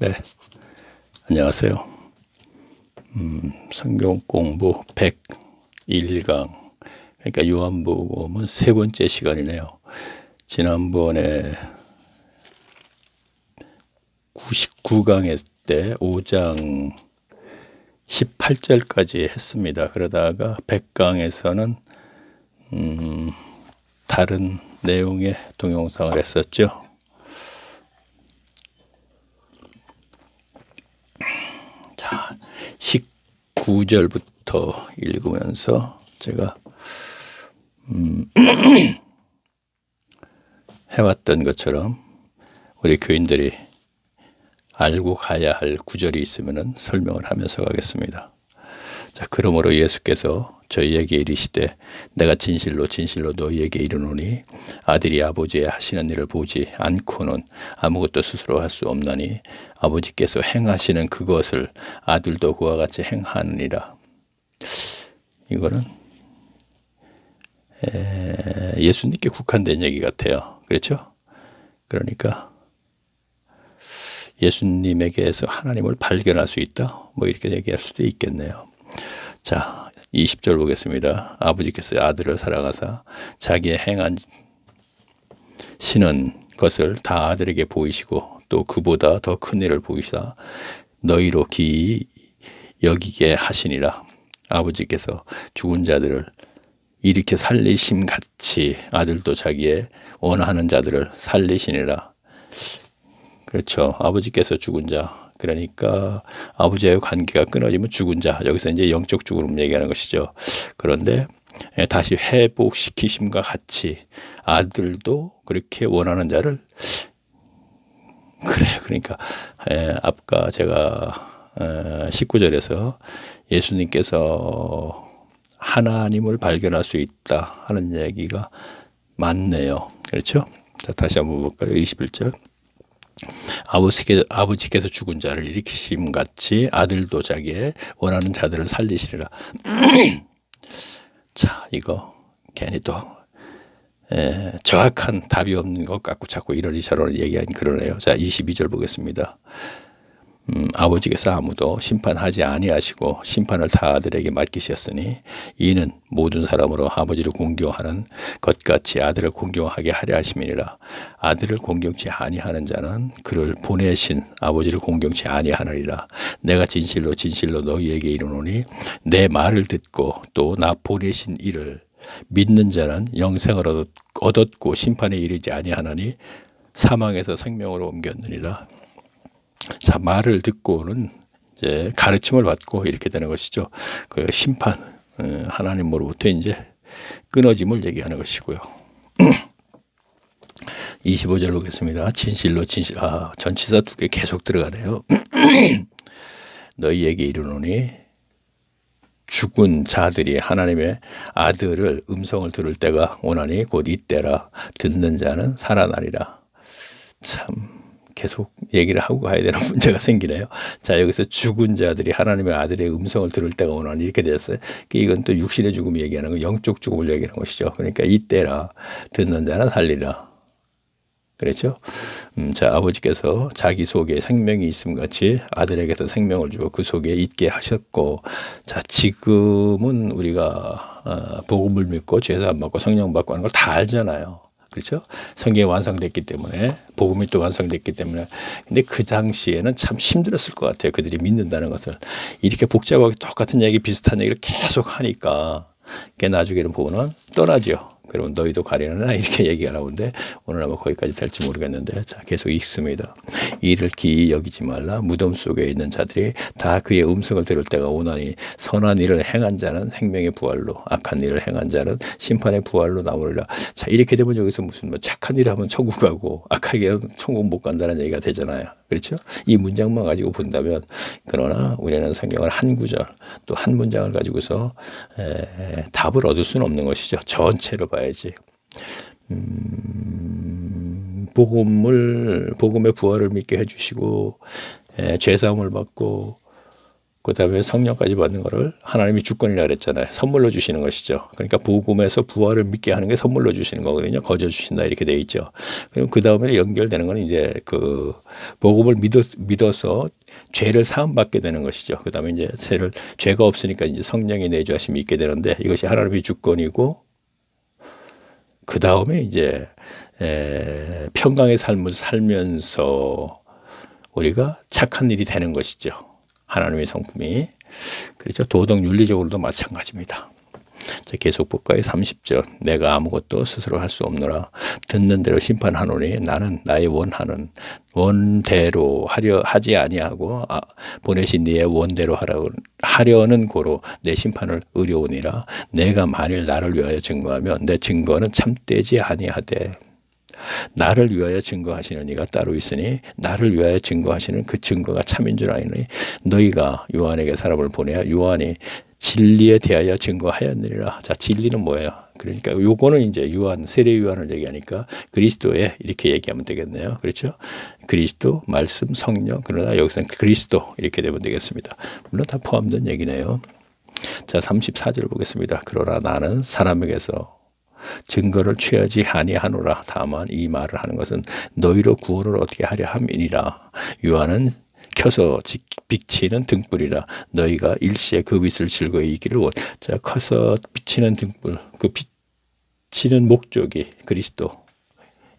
네, 안녕하세요. 성경 공부 101강, 그러니까 요한복음은 세 번째 시간이네요. 지난번에 99강에 때 5장 18절까지 했습니다. 그러다가 100강에서는 다른 내용의 동영상을 했었죠. 자, 19절부터 읽으면서 제가 해왔던 것처럼 우리 교인들이 알고 가야 할 구절이 있으면 설명을 하면서 가겠습니다. 자, 그러므로 예수께서 저희에게 이르시되 내가 진실로 진실로 너희에게 이르노니 아들이 아버지의 하시는 일을 보지 않고는 아무것도 스스로 할 수 없나니 아버지께서 행하시는 그것을 아들도 그와 같이 행하느니라. 이거는 예수님께 국한된 얘기 같아요. 그렇죠? 그러니까 예수님에게서 하나님을 발견할 수 있다, 뭐 이렇게 얘기할 수도 있겠네요. 자, 20절 보겠습니다. 아버지께서 아들을 사랑하사 자기의 행한 신은 것을 다 아들에게 보이시고 또 그보다 더 큰 일을 보이시다 너희로 기이 여기게 하시니라. 아버지께서 죽은 자들을 일으켜 살리심 같이 아들도 자기의 원하는 자들을 살리시니라. 그렇죠. 아버지께서 죽은 자, 그러니까 아버지와의 관계가 끊어지면 죽은 자, 여기서 이제 영적 죽음을 얘기하는 것이죠. 그런데 다시 회복시키심과 같이 아들도 그렇게 원하는 자를, 그래요. 그러니까 아까 제가 19절에서 예수님께서 하나님을 발견할 수 있다 하는 얘기가 맞네요. 그렇죠? 자, 다시 한번 볼까요? 21절. 아버지께서 죽은 자를 일으키심 같이 아들도 자기의 원하는 자들을 살리시리라. 자, 이거 괜히 또 정확한 답이 없는 것 같고 자꾸 이러니 저러니 얘기하니 그러네요. 자, 22절 보겠습니다. 아버지께서 아무도 심판하지 아니하시고 심판을 다 아들에게 맡기셨으니 이는 모든 사람으로 아버지를 공경하는 것 같이 아들을 공경하게 하려 하심이니라. 아들을 공경치 아니하는 자는 그를 보내신 아버지를 공경치 아니하느니라. 내가 진실로 진실로 너희에게 이르노니 내 말을 듣고 또 나 보내신 이를 믿는 자는 영생을 얻었고 심판에 이르지 아니하나니 사망에서 생명으로 옮겼느니라. 자, 말을 듣고는 이제 가르침을 받고 이렇게 되는 것이죠. 그 심판, 하나님으로부터 이제 끊어짐을 얘기하는 것이고요. 25절 보겠습니다. 진실로 진실, 전치사 두 개 계속 들어가네요. 너희에게 이르노니 죽은 자들이 하나님의 아들을 음성을 들을 때가 오나니 곧 이때라. 듣는 자는 살아나리라. 참 계속 얘기를 하고 가야 되는 문제가 생기네요. 자, 여기서 죽은 자들이 하나님의 아들의 음성을 들을 때가 오나니 이렇게 되었어요. 이건 또 육신의 죽음 얘기하는 거, 영적 죽음을 얘기하는 것이죠. 그러니까 이때라. 듣는 자는 살리라. 그렇죠? 자, 아버지께서 자기 속에 생명이 있음 같이 아들에게서 생명을 주고 그 속에 있게 하셨고, 자, 지금은 우리가 복음을 믿고 죄사 안 받고 성령 받고 하는 걸 다 알잖아요. 그렇죠? 성경이 완성됐기 때문에, 복음이 또 완성됐기 때문에. 근데 그 당시에는 참 힘들었을 것 같아요. 그들이 믿는다는 것을. 이렇게 복잡하게 똑같은 얘기, 비슷한 얘기를 계속 하니까 나중에는 보고는 떠나죠. 그러면 너희도 가려느냐 이렇게 얘기가 나오는데 오늘 아마 거기까지 될지 모르겠는데, 자, 계속 읽습니다. 이를 기이 여기지 말라. 무덤 속에 있는 자들이 다 그의 음성을 들을 때가 오나니 선한 일을 행한 자는 생명의 부활로, 악한 일을 행한 자는 심판의 부활로 나오리라. 자, 이렇게 되면 여기서 무슨 뭐 착한 일을 하면 천국 가고 악하게 하면 천국 못 간다는 얘기가 되잖아요. 그렇죠? 이 문장만 가지고 본다면, 그러나 우리는 성경을 한 구절 또 한 문장을 가지고서 답을 얻을 수는 없는 것이죠. 전체를 봐야지. 복음의 부활을 믿게 해주시고 죄사함을 받고 그 다음에 성령까지 받는 거를 하나님이 주권이라 그랬잖아요. 선물로 주시는 것이죠. 그러니까 복음에서 부활을 믿게 하는 게 선물로 주시는 거거든요. 거저 주신다 이렇게 돼 있죠. 그럼 그 다음에 연결되는 건 이제 그 복음을 믿어서 죄를 사함 받게 되는 것이죠. 그 다음에 이제 죄가 없으니까 이제 성령의 내주하심이 있게 되는데 이것이 하나님의 주권이고 그 다음에 이제 평강의 삶을 살면서 우리가 착한 일이 되는 것이죠. 하나님의 성품이. 그렇죠. 도덕 윤리적으로도 마찬가지입니다. 자, 계속 볼까요? 30절. 내가 아무것도 스스로 할 수 없노라. 듣는 대로 심판하노니 나는 나의 원하는 원대로 하지 아니하고 보내신 네의 원대로 하려는 고로 내 심판을 의뢰오니라. 내가 만일 나를 위하여 증거하면 내 증거는 참되지 아니하되 나를 위하여 증거하시는 이가 따로 있으니 나를 위하여 증거하시는 그 증거가 참인 줄 아니 너희가 요한에게 사람을 보내야 요한이 진리에 대하여 증거하였느니라. 자, 진리는 뭐예요? 그러니까 요거는 이제 요한, 세례 요한을 얘기하니까 그리스도에 이렇게 얘기하면 되겠네요. 그렇죠? 그리스도, 말씀, 성령. 그러나 여기서는 그리스도 이렇게 되면 되겠습니다. 물론 다 포함된 얘기네요. 자, 34절 보겠습니다. 그러나 나는 사람에게서 증거를 취하지 아니하노라. 다만 이 말을 하는 것은 너희로 구원을 얻게 하려 함이니라. 요한은 켜서 비치는 등불이라. 너희가 일시에 그 빛을 즐거이 이기를 원. 자, 커서 비치는 등불, 그 비치는 목적이 그리스도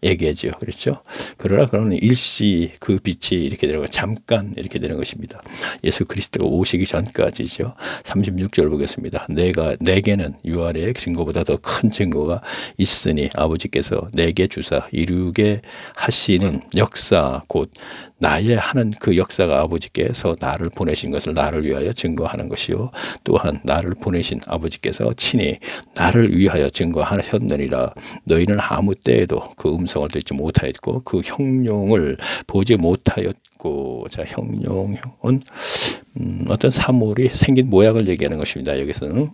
얘기하죠. 그렇죠? 그러나 그러면 일시 그 빛이 이렇게 되는 거 잠깐 이렇게 되는 것입니다. 예수 그리스도가 오시기 전까지죠. 36절 보겠습니다. 내게는 요한의 증거보다 더 큰 증거가 있으니 아버지께서 내게 주사 이루게 하시는 역사 곧 나의 하는 그 역사가 아버지께서 나를 보내신 것을 나를 위하여 증거하는 것이요 또한 나를 보내신 아버지께서 친히 나를 위하여 증거하셨느니라. 너희는 아무 때에도 그 음성을 듣지 못하였고 그 형용을 보지 못하였고. 자, 형용은 어떤 사물이 생긴 모양을 얘기하는 것입니다. 여기서는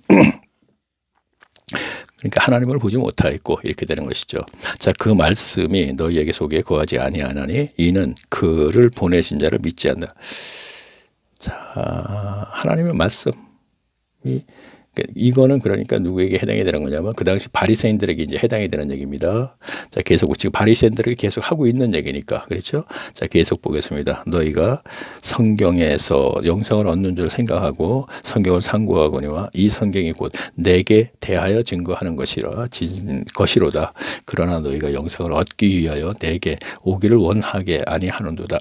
그러니까 하나님을 보지 못하였고 이렇게 되는 것이죠. 자, 그 말씀이 너희에게 속에 거하지 아니하나니 이는 그를 보내신 자를 믿지 않는다. 자, 하나님의 말씀이 이거는 그러니까 누구에게 해당이 되는 거냐면 그 당시 바리새인들에게 이제 해당이 되는 얘기입니다. 자, 계속 지금 바리새인들에게 계속 하고 있는 얘기니까 그렇죠? 자, 계속 보겠습니다. 너희가 성경에서 영생을 얻는 줄 생각하고 성경을 상고하거니와 이 성경이 곧 내게 대하여 증거하는 것이로다. 그러나 너희가 영생을 얻기 위하여 내게 오기를 원하게 아니하는도다.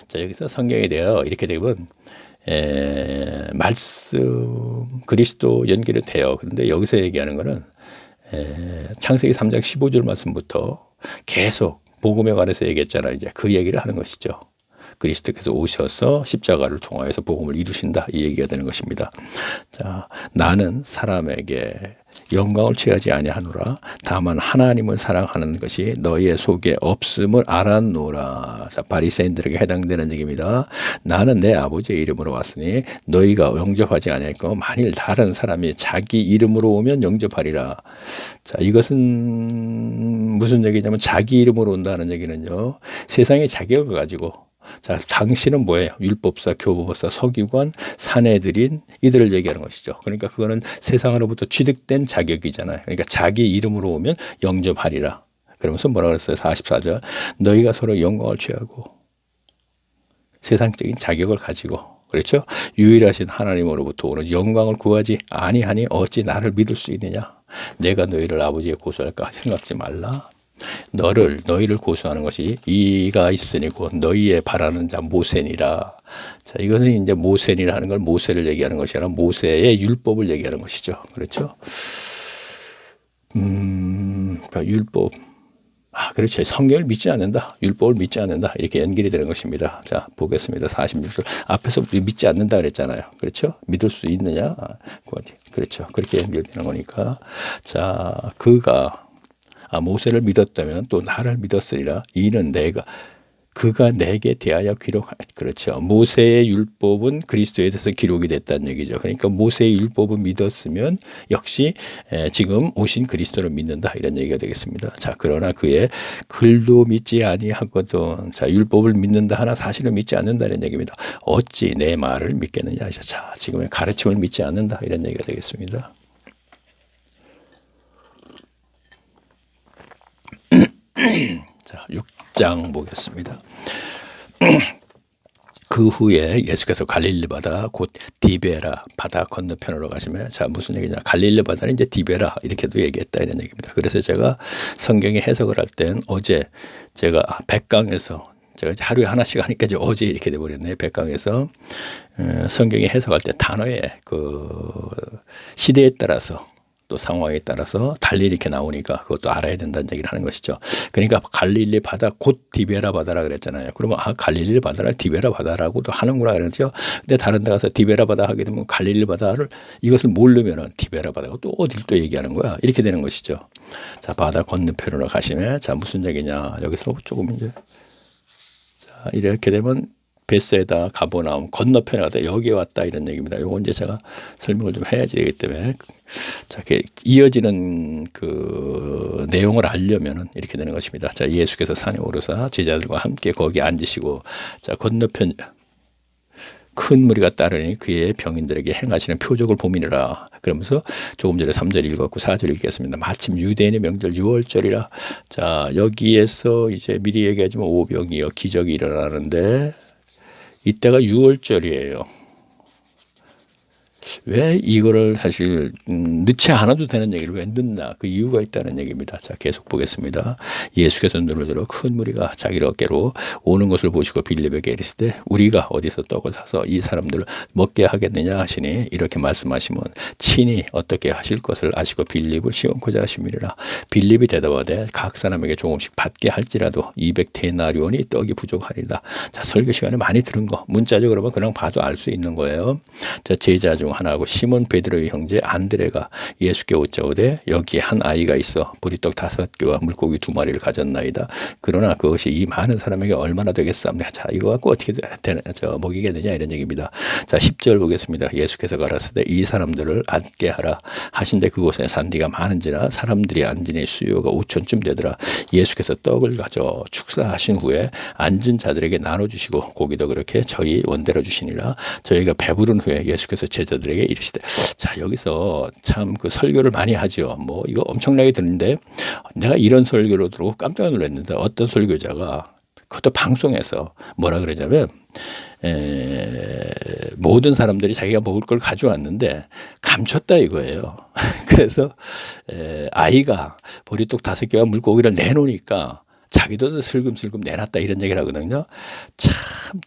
자, 여기서 성경에 대하여 이렇게 되면 말씀 그리스도 연결이 돼요. 그런데 여기서 얘기하는 거는 창세기 3장 15절 말씀부터 계속 복음에 관해서 얘기했잖아요. 이제 그 얘기를 하는 것이죠. 그리스도께서 오셔서 십자가를 통하여서 복음을 이루신다 이 얘기가 되는 것입니다. 자, 나는 사람에게 영광을 취하지 아니하노라. 다만 하나님을 사랑하는 것이 너희의 속에 없음을 알았노라. 자, 바리새인들에게 해당되는 얘기입니다. 나는 내 아버지의 이름으로 왔으니 너희가 영접하지 아니하고 만일 다른 사람이 자기 이름으로 오면 영접하리라. 자, 이것은 무슨 얘기냐면 자기 이름으로 온다는 얘기는요. 세상의 자격을 가지고 자, 당신은 뭐예요? 율법사, 교법사, 서기관, 사내들인 이들을 얘기하는 것이죠. 그러니까 그거는 세상으로부터 취득된 자격이잖아요. 그러니까 자기 이름으로 오면 영접하리라. 그러면서 뭐라 그랬어요? 44절. 너희가 서로 영광을 취하고 세상적인 자격을 가지고 그렇죠? 유일하신 하나님으로부터 오는 영광을 구하지 아니하니 어찌 나를 믿을 수 있느냐? 내가 너희를 아버지에 고소할까 생각지 말라. 너희를 고소하는 것이 이가 있으니 곧 너희의 바라는 자 모세니라. 자, 이것은 이제 모세니라는 걸 모세를 얘기하는 것이 아니라 모세의 율법을 얘기하는 것이죠. 그렇죠? 그러니까 율법. 그렇죠. 성경을 믿지 않는다. 율법을 믿지 않는다. 이렇게 연결이 되는 것입니다. 자, 보겠습니다. 46절. 앞에서 믿지 않는다 그랬잖아요. 그렇죠? 믿을 수 있느냐? 그렇죠. 그렇게 연결되는 거니까. 자, 그가 모세를 믿었다면 또 나를 믿었으리라. 이는 내가 그가 내게 대하여 그렇죠. 모세의 율법은 그리스도에 대해서 기록이 됐다는 얘기죠. 그러니까 모세의 율법을 믿었으면 역시 지금 오신 그리스도를 믿는다 이런 얘기가 되겠습니다. 자, 그러나 그의 글도 믿지 아니하거든. 자, 율법을 믿는다 하나 사실을 믿지 않는다는 얘기입니다. 어찌 내 말을 믿겠느냐. 자, 지금의 가르침을 믿지 않는다 이런 얘기가 되겠습니다. 자, 6장 보겠습니다. 그 후에 예수께서 갈릴리 바다 곧 디베라 바다 건너편으로 가시면, 자, 무슨 얘기냐, 갈릴리 바다는 이제 디베라 이렇게도 얘기했다 이런 얘기입니다. 그래서 제가 성경의 해석을 할 땐 어제 제가 백강에서 제가 이제 하루에 하나씩 하니까 이제 어제 이렇게 돼버렸네요. 백강에서 성경의 해석할 때 단어의 그 시대에 따라서 또 상황에 따라서 달리 이렇게 나오니까 그것도 알아야 된다는 얘기를 하는 것이죠. 그러니까 갈릴리 바다 곧 디베라 바다라 그랬잖아요. 그러면 갈릴리 바다를 디베라 바다라고도 하는구나 그러죠. 근데 다른 데 가서 디베라 바다 하게 되면 갈릴리 바다를 이것을 모르면은 디베라 바다가 또 어딜 또 얘기하는 거야. 이렇게 되는 것이죠. 자, 바다 건너편으로 가시면, 자, 무슨 얘기냐, 여기서 조금 이제, 자, 이렇게 되면 베세다 가버나움 건너편에 왔다, 여기에 왔다 이런 얘기입니다. 요건 이제 제가 설명을 좀 해야지 되기 때문에, 자, 이어지는 그 내용을 알려면은 이렇게 되는 것입니다. 자, 예수께서 산에 오르사 제자들과 함께 거기 앉으시고, 자, 건너편 큰 무리가 따르니 그의 병인들에게 행하시는 표적을 보미니라. 그러면서 조금 전에 3절 읽었고 4절 읽겠습니다. 마침 유대인의 명절 6월절이라. 자, 여기에서 이제 미리 얘기하지만 오병이어 기적이 일어나는데 이때가 6월절이에요. 왜 이거를 사실 넣지 않아도 되는 얘기를 왜 넣나, 그 이유가 있다는 얘기입니다. 자, 계속 보겠습니다. 예수께서 눈을 들어 큰 무리가 자기를 어깨로 오는 것을 보시고 빌립에게 이르시되 우리가 어디서 떡을 사서 이 사람들을 먹게 하겠느냐 하시니, 이렇게 말씀하시면 친히 어떻게 하실 것을 아시고 빌립을 시험코자 하심이라. 빌립이 대답하되 각 사람에게 조금씩 받게 할지라도 200데나리온이 떡이 부족하리라. 자, 설교 시간에 많이 들은 거 문자적으로 그냥 봐도 알 수 있는 거예요. 자, 제자 중 하나고 시몬 베드로의 형제 안드레가 예수께 오자오되 여기에 한 아이가 있어 보리떡 5개와 물고기 2마리를 가졌나이다. 그러나 그것이 이 많은 사람에게 얼마나 되겠습니까? 자, 이거 갖고 어떻게 먹이겠느냐 이런 얘기입니다. 자, 10절 보겠습니다. 예수께서 가라사대 이 사람들을 앉게 하라 하신데 그곳에 산디가 많은지라 사람들이 앉으니 수요가 5천쯤 되더라. 예수께서 떡을 가져 축사하신 후에 앉은 자들에게 나눠주시고 고기도 그렇게 저희 원대로 주시니라. 저희가 배부른 후에 예수께서 제자들에게 이르시되, 자, 여기서 참 그 설교를 많이 하죠. 뭐 이거 엄청나게 듣는데 내가 이런 설교로 들고 깜짝 놀랐는데, 어떤 설교자가 그것도 방송에서 뭐라 그러냐면 모든 사람들이 자기가 먹을 걸 가져왔는데 감췄다 이거예요. 그래서 아이가 보리떡 5개와 물고기를 내놓으니까 자기도 슬금슬금 내놨다 이런 얘기를 하거든요. 참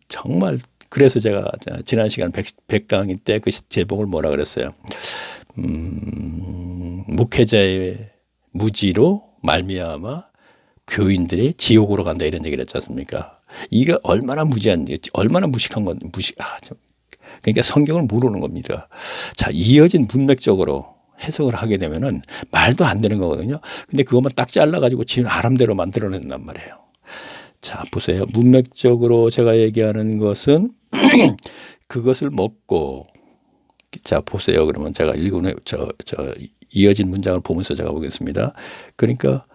정말 그래서 제가 지난 시간 백강인 때 그 제목을 뭐라 그랬어요? 목회자의 무지로 말미암아 교인들이 지옥으로 간다 이런 얘기를 했지 않습니까? 이게 얼마나 얼마나 무식한 건 그러니까 성경을 모르는 겁니다. 자, 이어진 문맥적으로 해석을 하게 되면은 말도 안 되는 거거든요. 근데 그것만 딱 잘라가지고 지 나름대로 만들어낸단 말이에요. 자, 보세요. 문맥적으로 제가 얘기하는 것은 그것을 먹고, 자, 보세요. 그러면 제가 읽은 이어진 문장을 보면서 제가 보겠습니다. 그러니까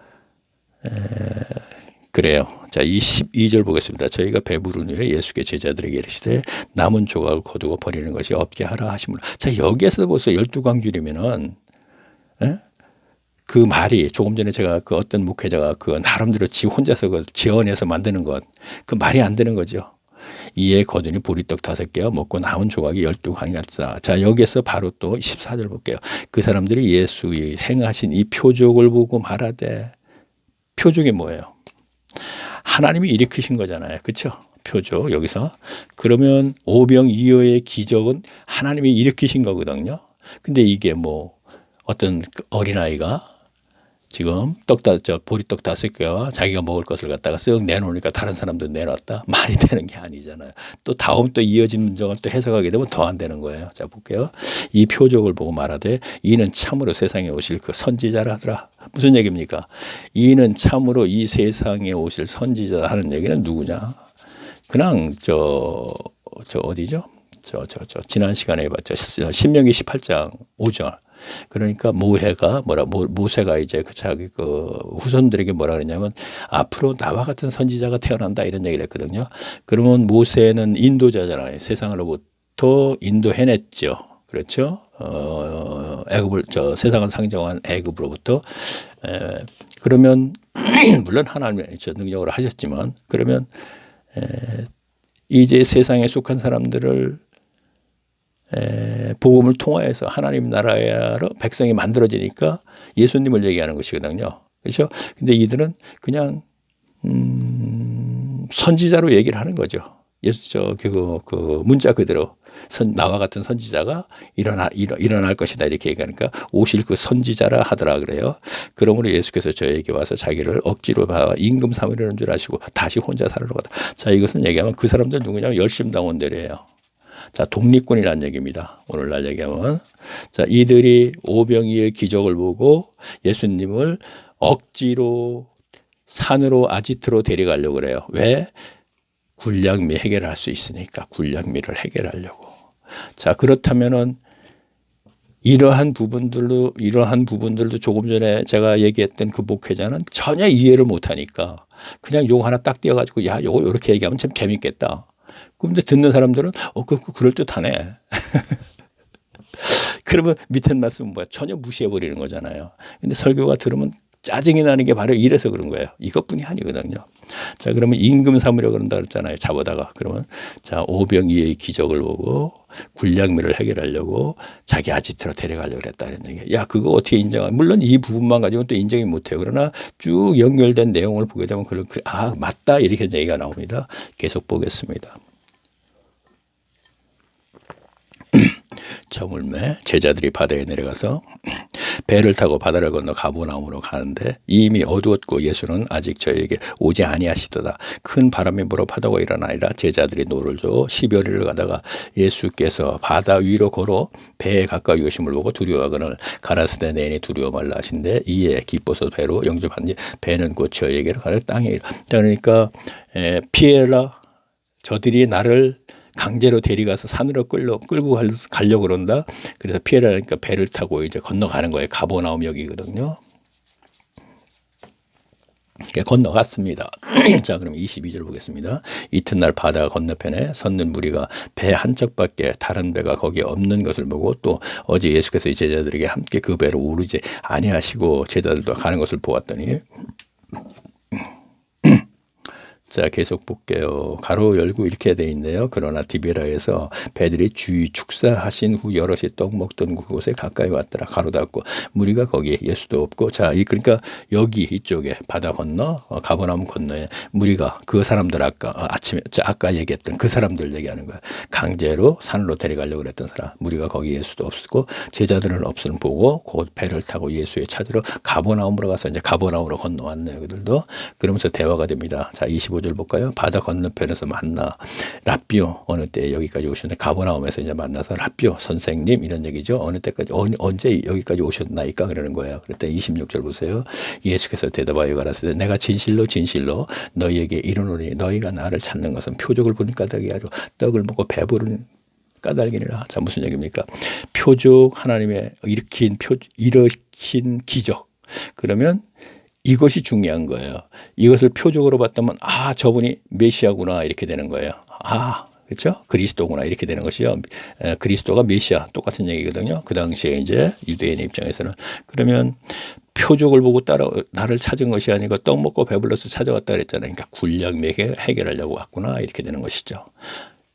그래요. 자, 22절 보겠습니다. 저희가 배부른 후에 예수께 제자들에게 이르시되 남은 조각을 거두고 버리는 것이 없게 하라 하시므로. 자, 여기에서 벌써 12광줄이면은 그 말이 조금 전에 제가 그 어떤 목회자가 그 나름대로 지 혼자서 그 지어내서 만드는 것, 그 말이 안 되는 거죠. 이에 거두니 보리떡 5개와 먹고 남은 조각이 12강이 같다. 자, 여기서 바로 또 14절 볼게요. 그 사람들이 예수의 행하신 이 표적을 보고 말하되, 표적이 뭐예요? 하나님이 일으키신 거잖아요. 그렇죠? 표적 여기서. 그러면 오병이어의 기적은 하나님이 일으키신 거거든요. 근데 이게 뭐 어떤 어린아이가 지금 보리떡 5개와 자기가 먹을 것을 갖다가 쓱 내놓으니까 다른 사람도 내놨다. 말이 되는 게 아니잖아요. 또 다음 또 이어진 문장을 또 해석하게 되면 더 안 되는 거예요. 자, 볼게요. 이 표적을 보고 말하되 이는 참으로 세상에 오실 그 선지자라 하더라. 무슨 얘기입니까? 이는 참으로 이 세상에 오실 선지자 하는 얘기는 누구냐? 그냥 어디죠? 지난 시간에 봤죠. 신명기 18장 5절. 그러니까 모세가 이제 자기 후손들에게 뭐라 그러냐면 앞으로 나와 같은 선지자가 태어난다 이런 얘기를 했거든요. 그러면 모세는 인도자잖아요. 세상으로부터 인도해냈죠. 그렇죠? 세상을 상정한 애굽으로부터. 그러면 물론 하나님의 능력으로 하셨지만 그러면 이제 세상에 속한 사람들을 복음을 통하여서 하나님 나라로 백성이 만들어지니까 예수님을 얘기하는 것이거든요. 그렇죠? 근데 이들은 그냥 선지자로 얘기를 하는 거죠. 그 문자 그대로 나와 같은 선지자가 일어날 것이다 이렇게 얘기하니까 오실 그 선지자라 하더라 그래요. 그러므로 예수께서 저에게 와서 자기를 억지로 임금 사무라는 줄 아시고 다시 혼자 살으러 가다. 자, 이것은 얘기하면 그 사람들 누구냐면 열심당원들이에요. 자, 독립군이라는 얘기입니다. 오늘날 얘기하면. 자, 이들이 오병이의 기적을 보고 예수님을 억지로 산으로 아지트로 데려가려고 그래요. 왜? 군량미 해결할 수 있으니까 군량미를 해결하려고. 자, 그렇다면은 이러한 부분들도 조금 전에 제가 얘기했던 그 목회자는 전혀 이해를 못하니까 그냥 요거 하나 딱 띄어가지고 야, 요거 이렇게 얘기하면 참 재밌겠다. 근데 듣는 사람들은 그럴듯하네. 그러면 밑에 말씀은 뭐야? 전혀 무시해버리는 거잖아요. 근데 설교가 들으면 짜증이 나는 게 바로 이래서 그런 거예요. 이것뿐이 아니거든요. 자, 그러면 임금 삼으려고 그런다 그랬잖아요. 잡아다가. 그러면 자, 오병이의 기적을 보고 군량미를 해결하려고 자기 아지트로 데려가려고 그랬다 이런 얘기. 야, 그거 어떻게 인정하? 물론 이 부분만 가지고는 또 인정이 못해요. 그러나 쭉 연결된 내용을 보게 되면 맞다 이렇게 얘기가 나옵니다. 계속 보겠습니다. 저물매 제자들이 바다에 내려가서 배를 타고 바다를 건너 가버나움으로 가는데 이미 어두웠고 예수는 아직 저에게 오지 아니하시더라. 큰 바람이 불어 파도가 일어나니라. 제자들이 노를 줘 10여 리를 가다가 예수께서 바다 위로 걸어 배에 가까이 오심을 보고 두려워하거늘 가라사대 내니 두려워 말라 하신대 이에 기뻐서 배로 영접한뒤 배는 곧 저에게로 가를 땅에 이르. 그러니까 피해라 저들이 나를 강제로 데려가서 산으로 끌고 가려고 그런다. 그래서 피해라니까 배를 타고 이제 건너가는 거예요. 가버나움역이거든요. 건너갔습니다. 자, 그럼 22절 보겠습니다. 이튿날 바다 건너편에 섰는 무리가 배 한 척밖에 다른 배가 거기에 없는 것을 보고 또 어제 예수께서 이 제자들에게 함께 그 배로 오르지 아니하시고 제자들도 가는 것을 보았더니 자, 계속 볼게요. 가로 열고 이렇게 돼 있네요. 그러나 디베라에서 배들이 주의 축사하신 후 여럿이 떡 먹던 그곳에 가까이 왔더라. 가로 닫고 무리가 거기에 예수도 없고. 자, 그러니까 여기 이쪽에 바다 건너 가버나움 건너에 무리가 그 사람들 아까 얘기했던 그 사람들 얘기하는 거야. 강제로 산으로 데려가려고 그랬던 사람. 무리가 거기 예수도 없었고 제자들은 없음 보고 곧 배를 타고 예수의 찾으러 가버나움으로 가서 이제 가버나움으로 건너왔네요. 그들도. 그러면서 대화가 됩니다. 자, 25절 볼까요? 바다 건너편에서 만나 라비오 어느 때 여기까지 오셨는데 가버나움에서 이제 만나서 라비오 선생님 이런 얘기죠. 어느 때까지 언제 여기까지 오셨나이까 그러는 거예요. 그때 26절 보세요. 예수께서 대답하여 가라사대 내가 진실로 너희에게 이르노니 너희가 나를 찾는 것은 표적을 보니 까닭이 아니라 떡을 먹고 배부른 까닭이니라. 자, 무슨 얘기입니까? 표적 하나님의 일으킨 기적. 그러면 이것이 중요한 거예요. 이것을 표적으로 봤다면 저분이 메시아구나 이렇게 되는 거예요. 그렇죠? 그리스도구나 이렇게 되는 것이요. 그리스도가 메시아 똑같은 얘기거든요. 그 당시에 이제 유대인의 입장에서는 그러면 표적을 보고 나를 찾은 것이 아니고 떡 먹고 배불러서 찾아왔다 그랬잖아요. 그러니까 군량미 해결하려고 왔구나 이렇게 되는 것이죠.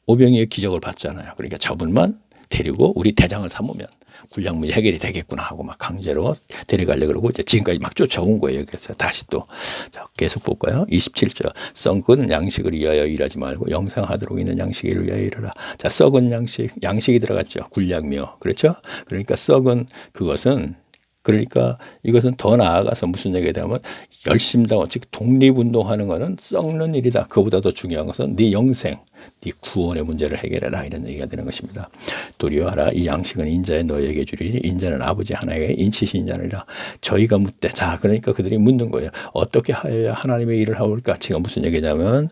오병이의 기적을 봤잖아요. 그러니까 저분만 데리고 우리 대장을 삼으면 군량미 해결이 되겠구나 하고 막 강제로 데려가려고 그러고 이제 지금까지 막 쫓아온 거예요. 그래서 다시 또 자, 계속 볼까요? 27절 썩은 양식을 위하여 일하지 말고 영상하도록 있는 양식을 위하여 일하라. 자, 썩은 양식이 들어갔죠. 군량미요. 그렇죠? 그러니까 썩은 그것은 그러니까 이것은 더 나아가서 무슨 얘기가 되냐면 열심당원, 즉 독립운동하는 것은 썩는 일이다. 그보다 더 중요한 것은 네 영생, 네 구원의 문제를 해결해라, 이런 얘기가 되는 것입니다. 도리어하라. 이 양식은 인자에 너에게 주리니 인자는 아버지 하나에게 인치신 자니라. 저희가 묻되. 자, 그러니까 그들이 묻는 거예요. 어떻게 하여야 하나님의 일을 하올까? 지금 무슨 얘기냐면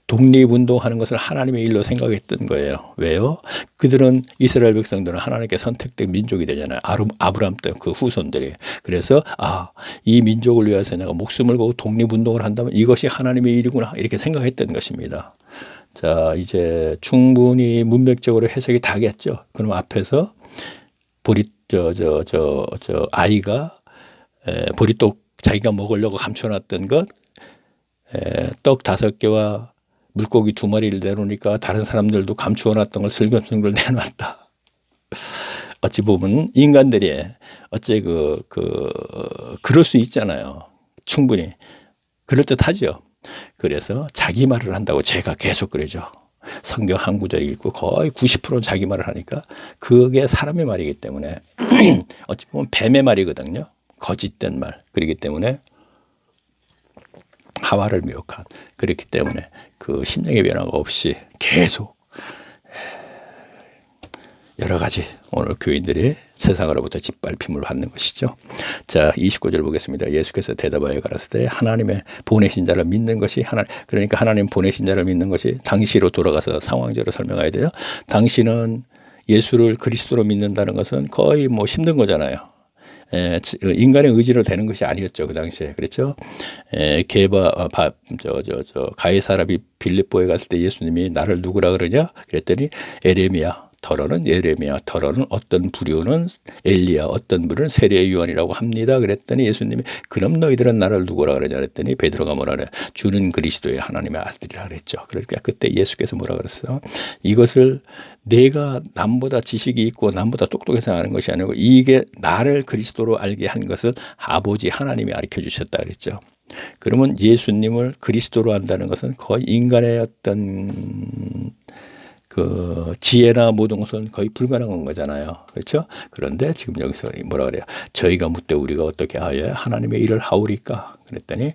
독립운동하는 것을 하나님의 일로 생각했던 거예요. 왜요? 그들은, 이스라엘 백성들은 하나님께 선택된 민족이 되잖아요. 아브라함 때 그 후손들이. 그래서 이 민족을 위해서 내가 목숨을 걸고 독립운동을 한다면 이것이 하나님의 일이구나, 이렇게 생각했던 것입니다. 자, 이제 충분히 문맥적으로 해석이 다겠죠. 그럼 앞에서 아이가 보리떡 자기가 먹으려고 감춰놨던 것, 떡 5개와 물고기 2마리를 내놓으니까 다른 사람들도 감추어놨던 걸 슬금슬금 내놨다. 어찌 보면 인간들이 어째 그럴 수 있잖아요. 충분히 그럴듯하죠. 그래서 자기 말을 한다고 제가 계속 그러죠. 성경 한 구절 읽고 거의 90%는 자기 말을 하니까 그게 사람의 말이기 때문에 어찌 보면 뱀의 말이거든요. 거짓된 말. 그렇기 때문에 하와를 미혹한, 그렇기 때문에 그 심령의 변화가 없이 계속 여러 가지 오늘 교인들이 세상으로부터 짓밟힘을 받는 것이죠. 자, 29절 보겠습니다. 예수께서 대답하여 가라사대 하나님의 보내신 자를 믿는 것이 그러니까 하나님 보내신 자를 믿는 것이, 당시로 돌아가서 상황적으로 설명해야 돼요. 당시는 예수를 그리스도로 믿는다는 것은 거의 힘든 거잖아요. 인간의 의지로 되는 것이 아니었죠, 그 당시에. 그렇죠? 가이사랴 빌립보에 갔을 때 예수님이 나를 누구라 그러냐? 그랬더니 에레미야, 터러는 어떤 부류는 엘리야, 어떤 부류는 세례 요한이라고 합니다. 그랬더니 예수님이 그럼 너희들은 나를 누구라 그러냐 그랬더니 베드로가 뭐라 그래? 주는 그리스도의 하나님의 아들이라 그랬죠. 그러니까 그때 예수께서 뭐라 그랬어? 이것을 내가 남보다 지식이 있고 남보다 똑똑해서 하는 것이 아니고 이게 나를 그리스도로 알게 한 것은 아버지 하나님이 가르쳐 주셨다 그랬죠. 그러면 예수님을 그리스도로 안다는 것은 거의 인간의 어떤 지혜나 모든 것은 거의 불가능한 거잖아요. 그렇죠? 그런데 지금 여기서 뭐라 그래요? 저희가 묻되 우리가 어떻게 하여야 하나님의 일을 하오리까? 그랬더니,